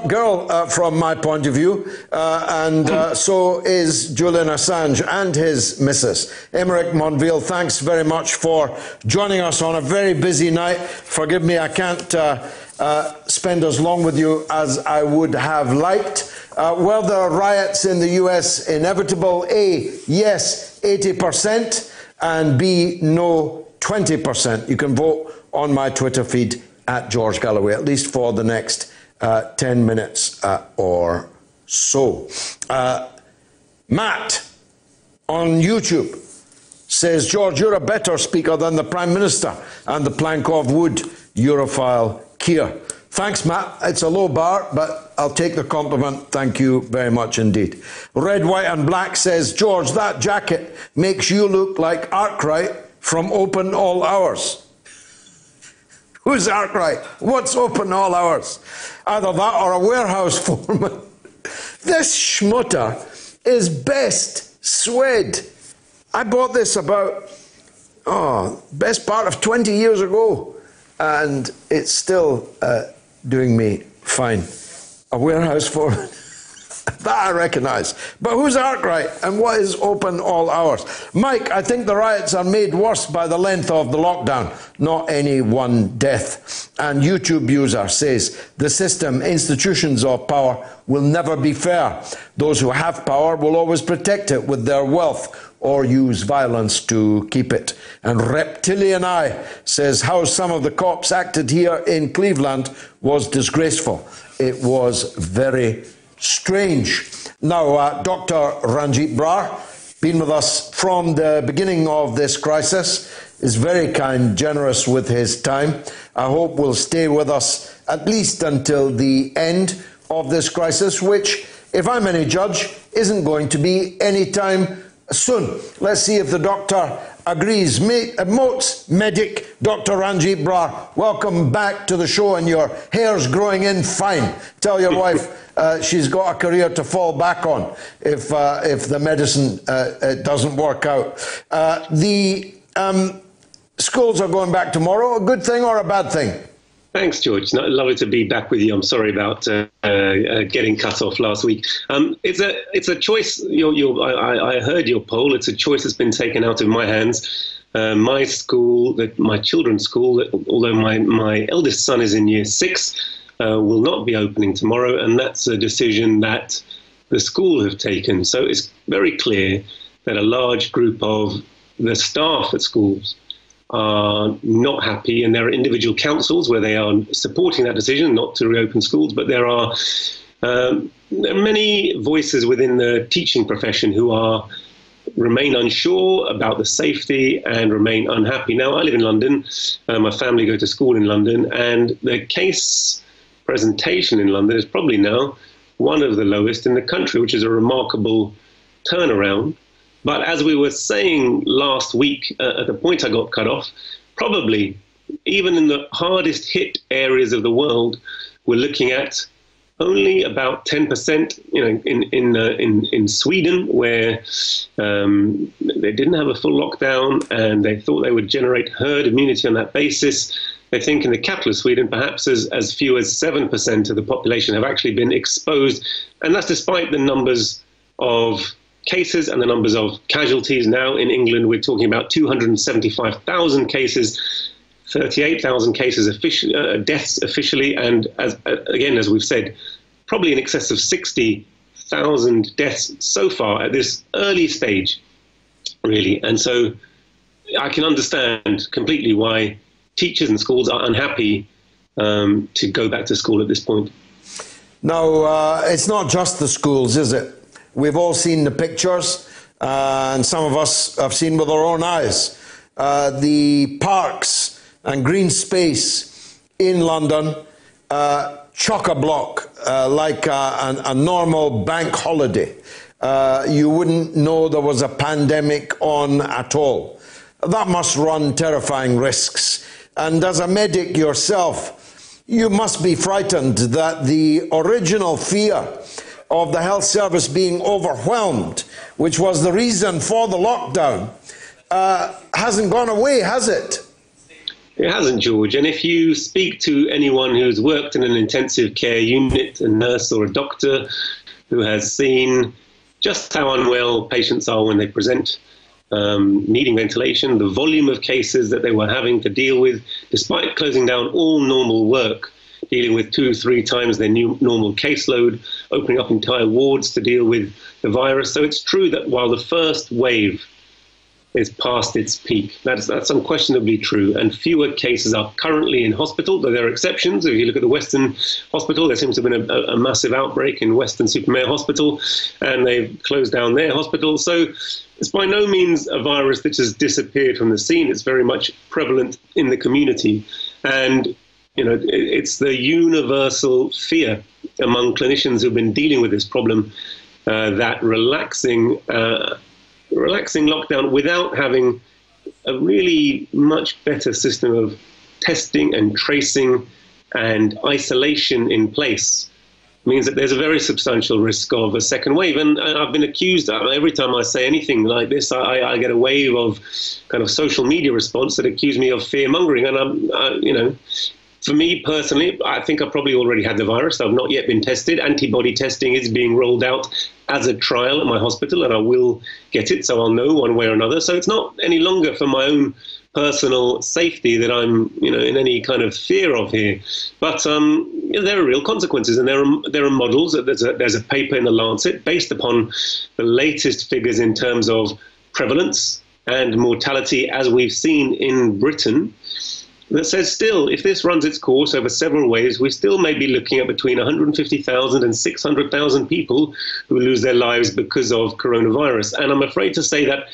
girl from my point of view, and so is Julian Assange and his missus. Aymeric Monville, thanks very much for joining us on a very busy night. Forgive me, I can't spend as long with you as I would have liked. Were there riots in the US inevitable? A, yes, 80%, and B, no, 20%. You can vote on my Twitter feed at George Galloway, at least for the next 10 minutes or so. Matt on YouTube says, George, you're a better speaker than the Prime Minister and the plank of wood Europhile Keir. Thanks, Matt. It's a low bar, but I'll take the compliment. Thank you very much indeed. Red, White and Black says, George, that jacket makes you look like Arkwright from Open All Hours. Who's Arkwright? What's Open All Hours? Either that or a warehouse foreman. This schmutter is best suede. I bought this about, best part of 20 years ago, and it's still doing me fine. A warehouse foreman. That I recognise. But who's Arkwright and what is Open All Hours? Mike, I think the riots are made worse by the length of the lockdown, not any one death. And YouTube user says, the system, institutions of power will never be fair. Those who have power will always protect it with their wealth or use violence to keep it. And Reptilian Eye says how some of the cops acted here in Cleveland was disgraceful. It was very strange. Now, Dr. Ranjeet Brar, been with us from the beginning of this crisis, is very kind, generous with his time. I hope will stay with us at least until the end of this crisis, which, if I'm any judge, isn't going to be any time soon. Let's see if the doctor agrees. MOATS medic, Dr. Ranjeet Brar, welcome back to the show, and your hair's growing in fine. Tell your wife she's got a career to fall back on if the medicine doesn't work out. The schools are going back tomorrow. A good thing or a bad thing? Thanks, George. Lovely to be back with you. I'm sorry about getting cut off last week. It's a choice. I heard your poll. It's a choice that's been taken out of my hands. My school, my children's school, although my eldest son is in year 6, will not be opening tomorrow, and that's a decision that the school have taken. So it's very clear that a large group of the staff at schools are not happy, and there are individual councils where they are supporting that decision not to reopen schools, but there are many voices within the teaching profession who remain unsure about the safety and remain unhappy. Now, I live in London, my family go to school in London, and the case presentation in London is probably now one of the lowest in the country, which is a remarkable turnaround. But as we were saying last week, at the point I got cut off, probably even in the hardest hit areas of the world, we're looking at only about 10%. In Sweden, where they didn't have a full lockdown and they thought they would generate herd immunity on that basis. I think in the capital of Sweden, perhaps as few as 7% of the population have actually been exposed, and that's despite the numbers of cases and the numbers of casualties. Now in England, we're talking about 275,000 cases, 38,000 cases deaths officially, and as we've said, probably in excess of 60,000 deaths so far at this early stage, really. And so I can understand completely why teachers and schools are unhappy to go back to school at this point. Now, it's not just the schools, is it? We've all seen the pictures, and some of us have seen with our own eyes. The parks and green space in London, chock-a-block, like a normal bank holiday. You wouldn't know there was a pandemic on at all. That must run terrifying risks. And as a medic yourself, you must be frightened that the original fear of the health service being overwhelmed, which was the reason for the lockdown, hasn't gone away, has it? It hasn't, George. And if you speak to anyone who's worked in an intensive care unit, a nurse or a doctor, who has seen just how unwell patients are when they present, needing ventilation, the volume of cases that they were having to deal with, despite closing down all normal work, dealing with 2-3 times their new normal caseload, opening up entire wards to deal with the virus. So it's true that while the first wave is past its peak, that's unquestionably true, and fewer cases are currently in hospital, though there are exceptions. If you look at the Western Hospital, there seems to have been a massive outbreak in Western-super-Mare Hospital, and they've closed down their hospital. So it's by no means a virus that has disappeared from the scene. It's very much prevalent in the community. And it's the universal fear among clinicians who've been dealing with this problem that relaxing lockdown without having a really much better system of testing and tracing and isolation in place means that there's a very substantial risk of a second wave. And I've been accused, every time I say anything like this, I get a wave of kind of social media response that accuse me of fear-mongering. And for me personally, I think I probably already had the virus. I've not yet been tested. Antibody testing is being rolled out as a trial at my hospital, and I will get it, so I'll know one way or another. So it's not any longer for my own personal safety that I'm, in any kind of fear of here. But there are real consequences, and there are models. There's a paper in the Lancet based upon the latest figures in terms of prevalence and mortality, as we've seen in Britain, that says still, if this runs its course over several waves, we still may be looking at between 150,000 and 600,000 people who lose their lives because of coronavirus. And I'm afraid to say that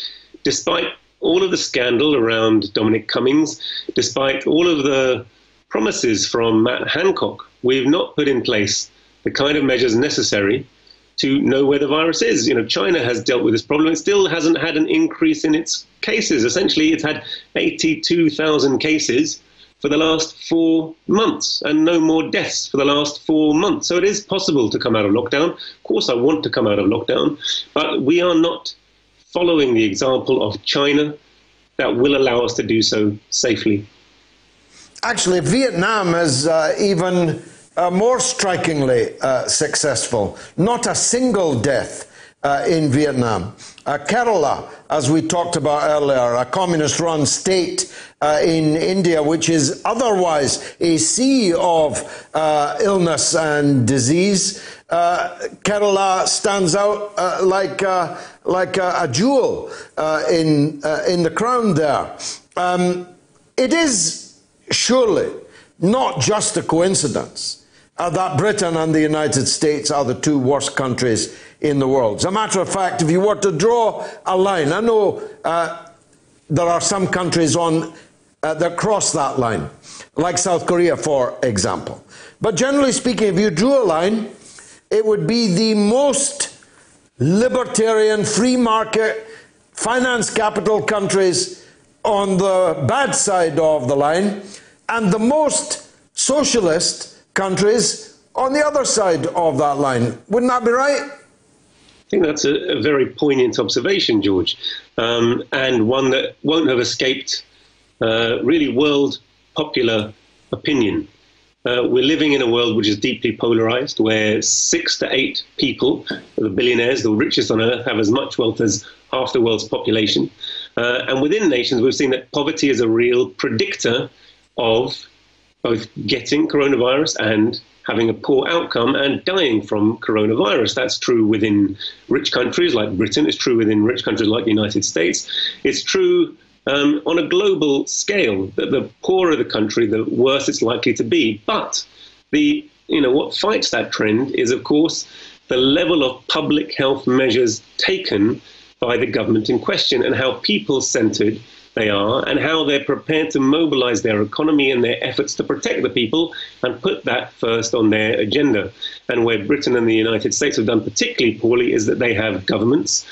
despite all of the scandal around Dominic Cummings, despite all of the promises from Matt Hancock, we've not put in place the kind of measures necessary to know where the virus is. China has dealt with this problem. It still hasn't had an increase in its cases. Essentially, it's had 82,000 cases for the last 4 months and no more deaths for the last 4 months. So it is possible to come out of lockdown. Of course, I want to come out of lockdown, but we are not following the example of China that will allow us to do so safely. Actually, Vietnam is even more strikingly successful. Not a single death in Vietnam. Kerala, as we talked about earlier, a communist-run state in India, which is otherwise a sea of illness and disease. Kerala stands out like a jewel in the crown there. It is surely not just a coincidence that Britain and the United States are the two worst countries in the world. As a matter of fact, if you were to draw a line, I know there are some countries that cross that line, like South Korea, for example. But generally speaking, if you drew a line, it would be the most libertarian, free market, finance capital countries on the bad side of the line, and the most socialist countries on the other side of that line. Wouldn't that be right? I think that's a very poignant observation, George, and one that won't have escaped really world popular opinion. We're living in a world which is deeply polarized, where 6 to 8 people, the billionaires, the richest on earth, have as much wealth as half the world's population. And within nations, we've seen that poverty is a real predictor of both getting coronavirus and having a poor outcome and dying from coronavirus. That's true within rich countries like Britain. It's true within rich countries like the United States. It's true on a global scale, that the poorer the country, the worse it's likely to be. But what fights that trend is, of course, the level of public health measures taken by the government in question and how people-centered they are and how they're prepared to mobilize their economy and their efforts to protect the people and put that first on their agenda. And where Britain and the United States have done particularly poorly is that they have governments,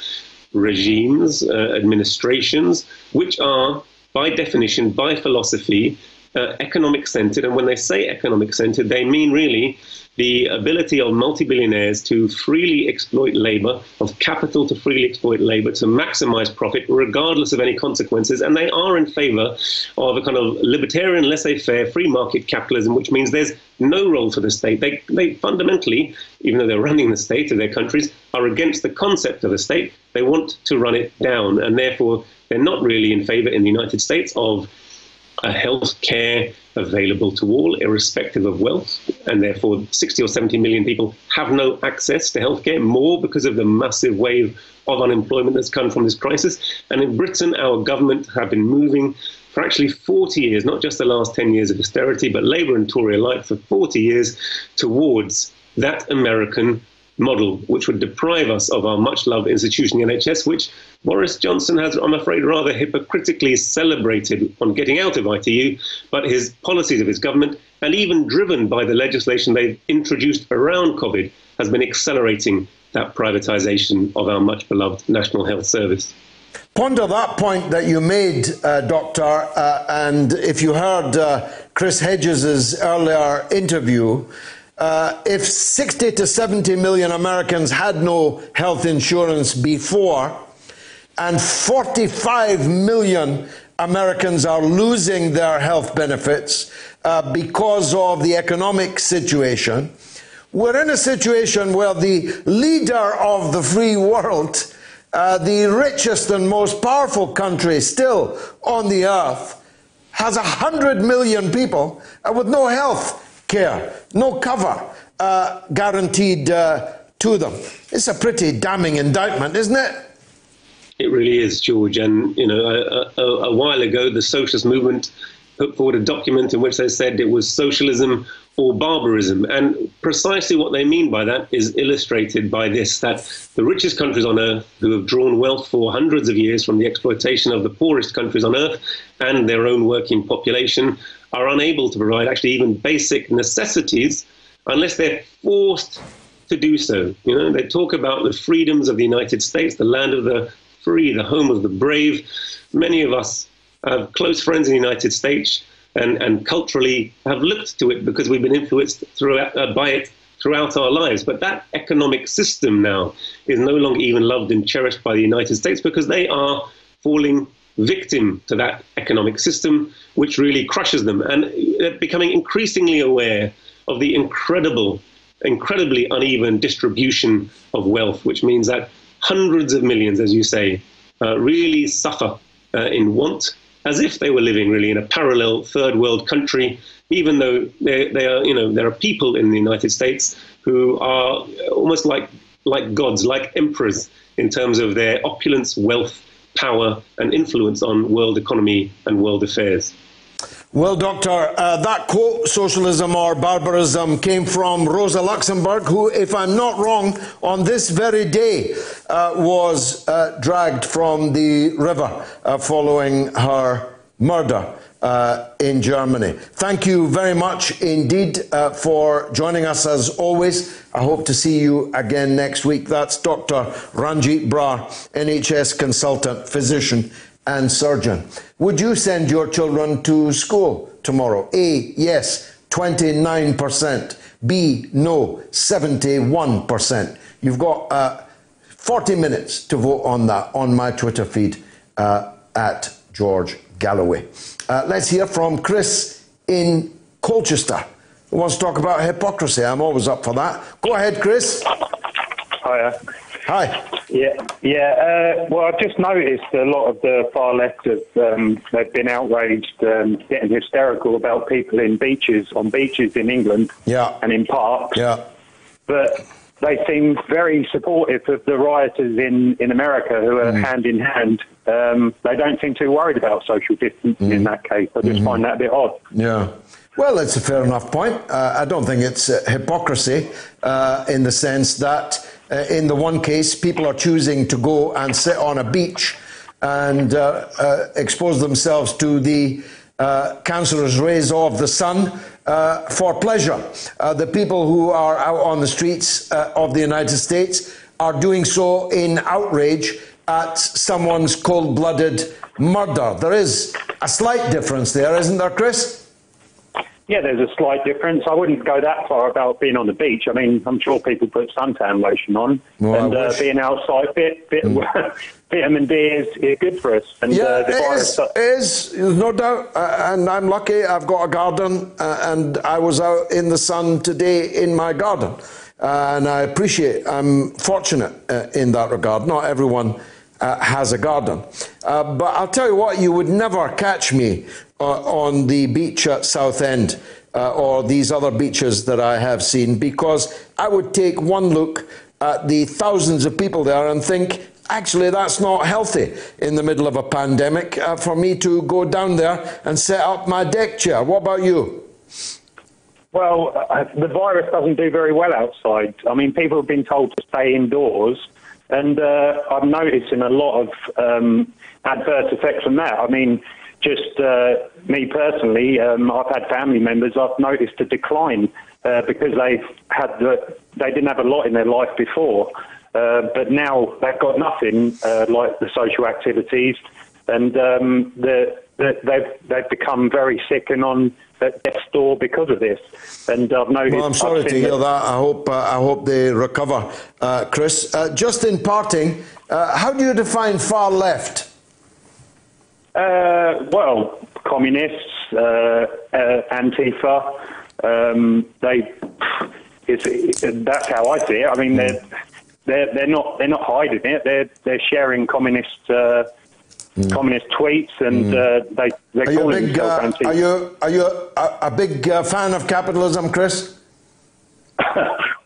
regimes, administrations, which are, by definition, by philosophy, economic-centered. And when they say economic-centered, they mean really the ability of multi-billionaires to freely exploit labor, of capital to freely exploit labor, to maximize profit, regardless of any consequences. And they are in favor of a kind of libertarian, laissez-faire, free market capitalism, which means there's no role for the state. They fundamentally, even though they're running the state of their countries, are against the concept of a state. They want to run it down. And therefore, they're not really in favor in the United States of a health care available to all, irrespective of wealth, and therefore 60 or 70 million people have no access to healthcare, more because of the massive wave of unemployment that's come from this crisis. And in Britain, our government have been moving for actually 40 years, not just the last 10 years of austerity, but Labour and Tory alike for 40 years, towards that American model, which would deprive us of our much-loved institution, the NHS, which Boris Johnson has, I'm afraid, rather hypocritically celebrated on getting out of ITU, but his policies of his government and even driven by the legislation they've introduced around COVID, has been accelerating that privatization of our much beloved National Health Service. Ponder that point that you made, Doctor, and if you heard Chris Hedges' earlier interview, if 60 to 70 million Americans had no health insurance before, and 45 million Americans are losing their health benefits because of the economic situation, we're in a situation where the leader of the free world, the richest and most powerful country still on the earth, has 100 million people with no health care, no cover guaranteed to them. It's a pretty damning indictment, isn't it? It really is, George. And, you know, a while ago, the socialist movement put forward a document in which they said it was socialism or barbarism. And precisely what they mean by that is illustrated by this, that the richest countries on earth, who have drawn wealth for hundreds of years from the exploitation of the poorest countries on earth and their own working population, are unable to provide actually even basic necessities unless they're forced to do so. You know, they talk about the freedoms of the United States, the land of the free, the home of the brave. Many of us have close friends in the United States and culturally have looked to it because we've been influenced by it throughout our lives. But that economic system now is no longer even loved and cherished by the United States because they are falling victim to that economic system, which really crushes them. And they're becoming increasingly aware of the incredibly uneven distribution of wealth, which means that hundreds of millions, as you say, really suffer in want, as if they were living really in a parallel third world country, even though there are people in the United States who are almost like gods, like emperors, in terms of their opulence, wealth, power, and influence on world economy and world affairs. Well, Doctor, that quote, socialism or barbarism, came from Rosa Luxemburg, who, if I'm not wrong, on this very day was dragged from the river following her murder in Germany. Thank you very much indeed for joining us as always. I hope to see you again next week. That's Dr. Ranjeet Brar, NHS Consultant, physician and surgeon. Would you send your children to school tomorrow? A, yes, 29%. B, no, 71%. You've got 40 minutes to vote on that on my Twitter feed at George Galloway. Let's hear from Chris in Colchester, who wants to talk about hypocrisy. I'm always up for that. Go ahead, Chris. Hiya. Hi. Yeah. Well, I've just noticed a lot of the far left have they've been outraged, getting hysterical about people on beaches in England and in parks. Yeah. But they seem very supportive of the rioters in America who are hand in hand. They don't seem too worried about social distancing in that case. I just find that a bit odd. Yeah. Well, it's a fair enough point. I don't think it's hypocrisy in the sense that in the one case, people are choosing to go and sit on a beach and expose themselves to the cancerous rays of the sun for pleasure. The people who are out on the streets of the United States are doing so in outrage at someone's cold-blooded murder. There is a slight difference there, isn't there, Chris? Yeah, there's a slight difference. I wouldn't go that far about being on the beach. I mean, I'm sure people put suntan lotion on, and being outside, vitamin D is good for us. And, yeah, it is, no doubt. And I'm lucky. I've got a garden, and I was out in the sun today in my garden. And I'm fortunate in that regard. Not everyone has a garden. But I'll tell you what, you would never catch me on the beach at Southend or these other beaches that I have seen, because I would take one look at the thousands of people there and think, actually, that's not healthy in the middle of a pandemic for me to go down there and set up my deck chair. What about you? Well, the virus doesn't do very well outside. I mean, people have been told to stay indoors, and I'm noticing a lot of adverse effects from that. I mean, just me personally, I've had family members, I've noticed a decline because they didn't have a lot in their life before, but now they've got nothing like the social activities, and they've become very sick and on death's door because of this. And I've noticed. Well, I'm sorry to hear that. I hope they recover, Chris. Just in parting, how do you define far left? Well, communists, Antifa. That's how I see it. I mean, they're not hiding it. They're sharing communist tweets, and they call themselves Antifa. Are you a big fan of capitalism, Chris?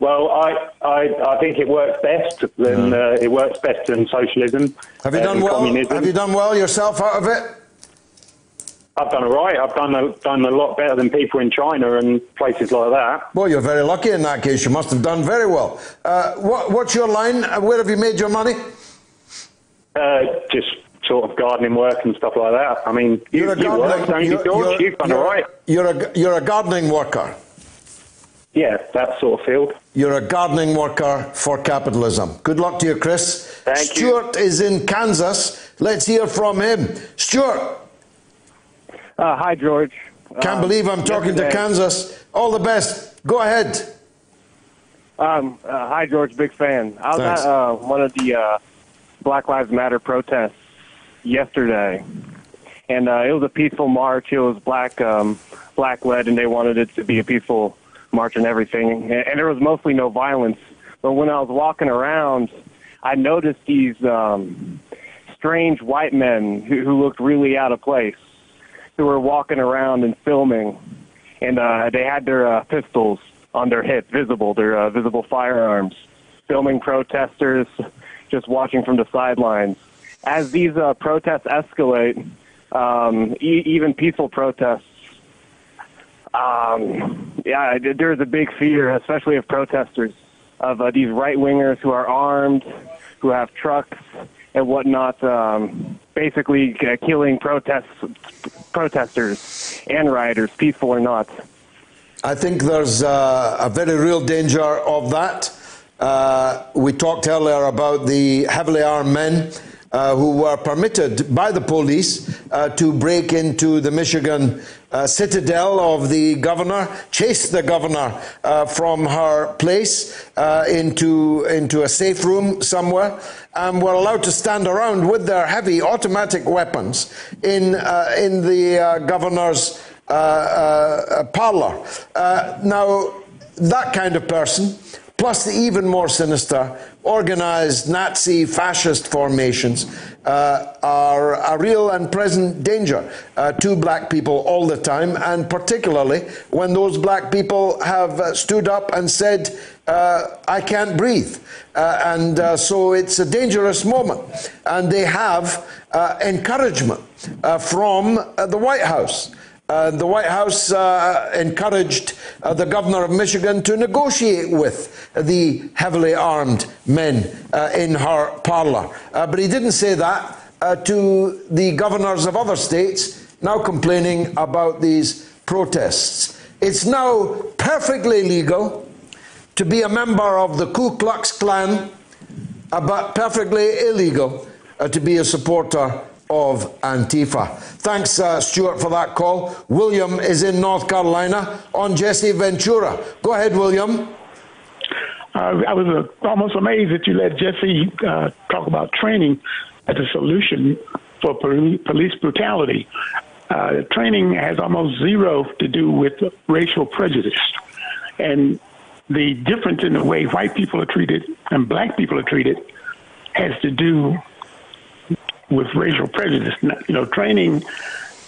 Well, I think it works best. It works best in socialism. Have you done well? Communism. Have you done well yourself out of it? I've done all right. I've done a lot better than people in China and places like that. Well, you're very lucky in that case. You must have done very well. What's your line? Where have you made your money? Just sort of gardening work and stuff like that. I mean, you work, don't you, George? You've done all right. You're a gardening worker. Yeah, that sort of field. You're a gardening worker for capitalism. Good luck to you, Chris. Thank you. Stuart is in Kansas. Let's hear from him. Stuart. Hi, George. Can't believe I'm talking to Kansas. All the best. Go ahead. Hi, George. Big fan. I was at one of the Black Lives Matter protests yesterday, and it was a peaceful march. It was black-led, and they wanted it to be a peaceful march and everything. And there was mostly no violence. But when I was walking around, I noticed these strange white men who looked really out of place, who were walking around and filming, and they had their pistols on their hips, visible, their visible firearms, filming protesters, just watching from the sidelines. As these protests escalate, even peaceful protests, there's a big fear, especially of protesters, of these right-wingers who are armed, who have trucks and whatnot, basically killing protesters and rioters, peaceful or not. I think there's a very real danger of that. We talked earlier about the heavily armed men who were permitted by the police to break into the Michigan citadel of the governor, chase the governor from her place into a safe room somewhere, and were allowed to stand around with their heavy automatic weapons in the governor's parlor. Now, that kind of person, plus the even more sinister organized Nazi fascist formations, are a real and present danger to black people all the time, and particularly when those black people have stood up and said, I can't breathe. So it's a dangerous moment. And they have encouragement from the White House. The White House encouraged the governor of Michigan to negotiate with the heavily armed men in her parlor. But he didn't say that to the governors of other states now complaining about these protests. It's now perfectly legal to be a member of the Ku Klux Klan, but perfectly illegal to be a supporter of Antifa. Thanks, Stuart, for that call. William is in North Carolina on Jessie Ventura. Go ahead, William. I was almost amazed that you let Jessie talk about training as a solution for police brutality. Training has almost zero to do with racial prejudice. And the difference in the way white people are treated and black people are treated has to do with racial prejudice. You know, training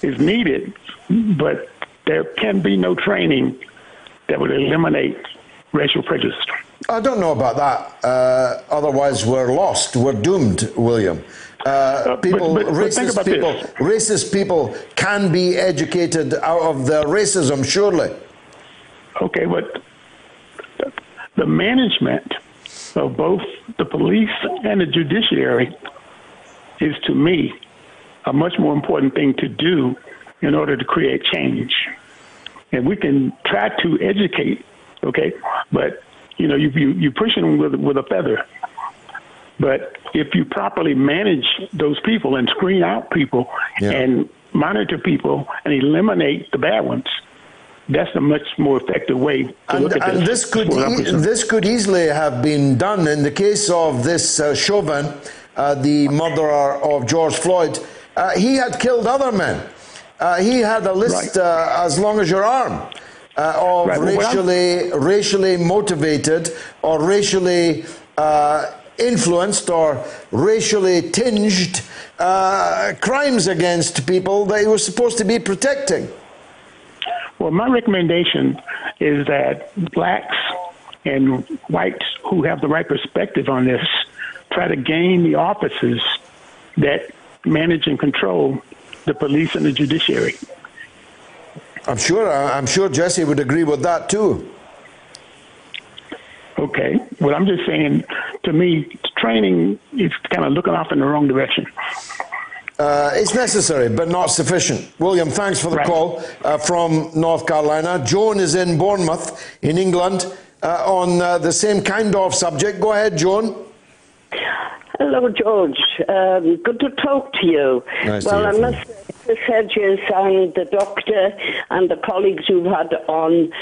is needed, but there can be no training that would eliminate racial prejudice. I don't know about that. Otherwise, we're lost. We're doomed, William. Racist people can be educated out of their racism, surely. Okay, but the management of both the police and the judiciary is, to me, a much more important thing to do in order to create change. And we can try to educate, okay, but you push them with a feather. But if you properly manage those people and screen out people and monitor people and eliminate the bad ones, that's a much more effective way to look at this. And this could easily have been done in the case of this Chauvin, the murderer of George Floyd. He had killed other men. He had a list as long as your arm of racially motivated or racially influenced or racially tinged crimes against people that he was supposed to be protecting. Well, my recommendation is that blacks and whites who have the right perspective on this try to gain the offices that manage and control the police and the judiciary. I'm sure Jesse would agree with that too. Okay. Well, I'm just saying, to me, training is kind of looking off in the wrong direction. It's necessary, but not sufficient. William, thanks for the call from North Carolina. Joan is in Bournemouth, in England, on the same kind of subject. Go ahead, Joan. Hello, George. Good to talk to you. Nice to well, hear I must say, Chris Hedges and the doctor and the colleagues who've had on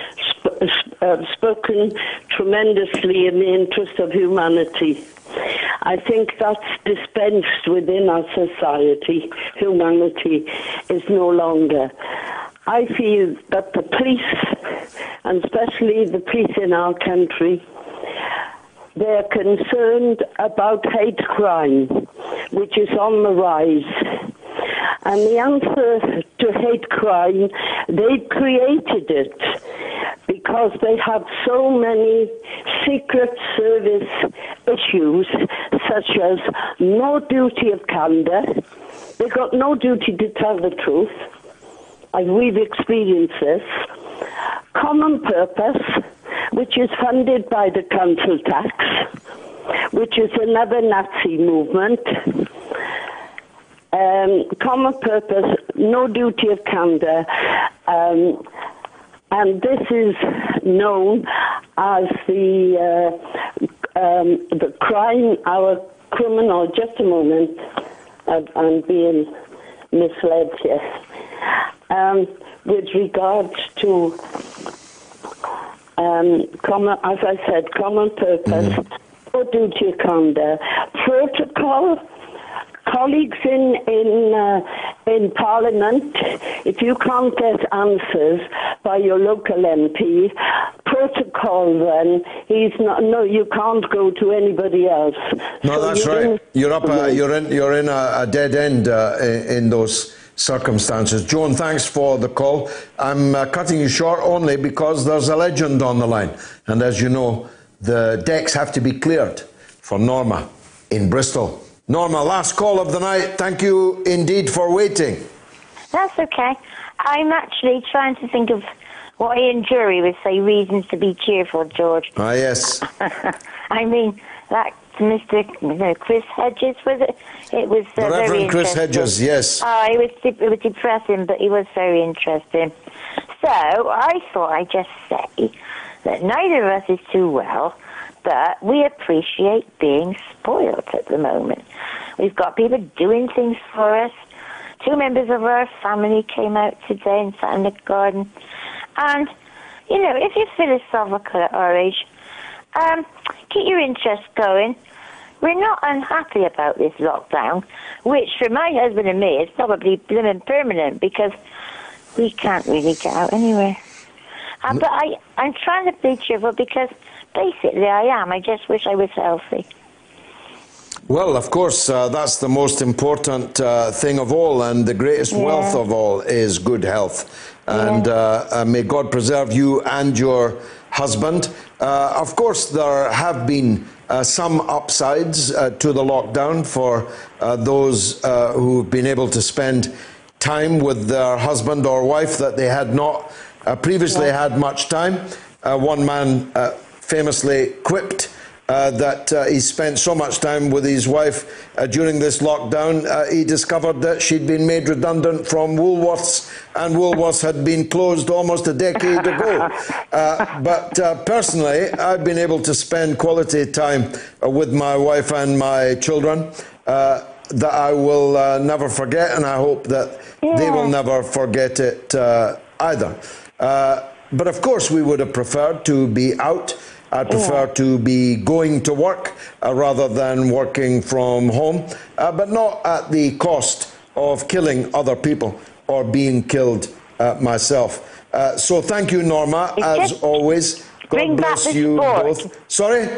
spoken tremendously in the interest of humanity. I think that's dispensed within our society. Humanity is no longer. I feel that the police, and especially the police in our country, they're concerned about hate crime, which is on the rise. And the answer to hate crime, they created it because they have so many secret service issues, such as no duty of candor. They've got no duty to tell the truth. We've experienced this. Common purpose, which is funded by the council tax, which is another Nazi movement. Common purpose, no duty of candor, and this is known as the crime, our criminal. Just a moment, I'm being misled here. With regards to common, as I said, common purpose, no duty of candor, protocol. Colleagues in Parliament, if you can't get answers by your local MP, protocol then, you can't go to anybody else. No, so that's right. You're in a dead end in those circumstances. Joan, thanks for the call. I'm cutting you short only because there's a legend on the line. And as you know, the decks have to be cleared for Norma in Bristol. Norma, last call of the night. Thank you indeed for waiting. That's okay. I'm actually trying to think of what Ian Jury would say, reasons to be cheerful, George. Ah, yes. I mean, that Mr. Chris Hedges, was it? It was the Reverend very Chris Hedges, yes. It was depressing, but he was very interesting. So I thought I'd just say that neither of us is too well, but we appreciate being spoiled at the moment. We've got people doing things for us. 2 members of our family came out today and sat in the garden. And, you know, if you're philosophical at our age, keep your interest going. We're not unhappy about this lockdown, which for my husband and me is probably blimmin' permanent because we can't really get out anywhere. But I'm trying to be cheerful because basically I am. I just wish I was healthy. Well, of course, that's the most important thing of all, and the greatest wealth of all is good health. And may God preserve you and your husband. Of course, there have been some upsides to the lockdown for those who've been able to spend time with their husband or wife that they had not previously had much time. One man famously quipped that he spent so much time with his wife during this lockdown. He discovered that she'd been made redundant from Woolworths, and Woolworths had been closed almost a decade ago. But personally, I've been able to spend quality time with my wife and my children that I will never forget, and I hope that they will never forget it either. But of course, we would have preferred to be out. I'd prefer to be going to work rather than working from home, but not at the cost of killing other people or being killed myself. So thank you, Norma, as always. God bless you both. Sorry?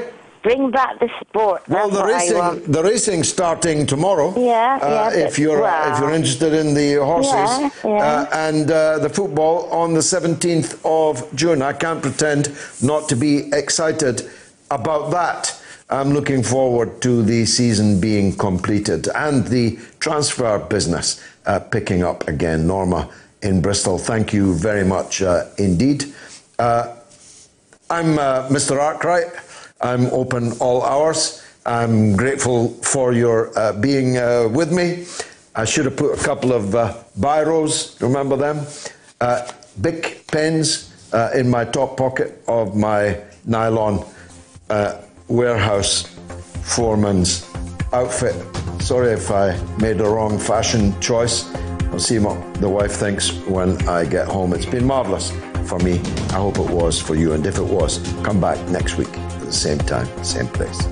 Bring back the sport. Well, the racing's starting tomorrow. If you're interested in the horses, and the football on the 17th of June. I can't pretend not to be excited about that. I'm looking forward to the season being completed and the transfer business picking up again. Norma in Bristol, thank you very much indeed. I'm Mr. Arkwright. I'm open all hours. I'm grateful for your being with me. I should have put a couple of biros, remember them? Big pens in my top pocket of my nylon warehouse foreman's outfit. Sorry if I made a wrong fashion choice. I'll see what the wife thinks when I get home. It's been marvellous for me. I hope it was for you. And if it was, come back next week at the same time, same place.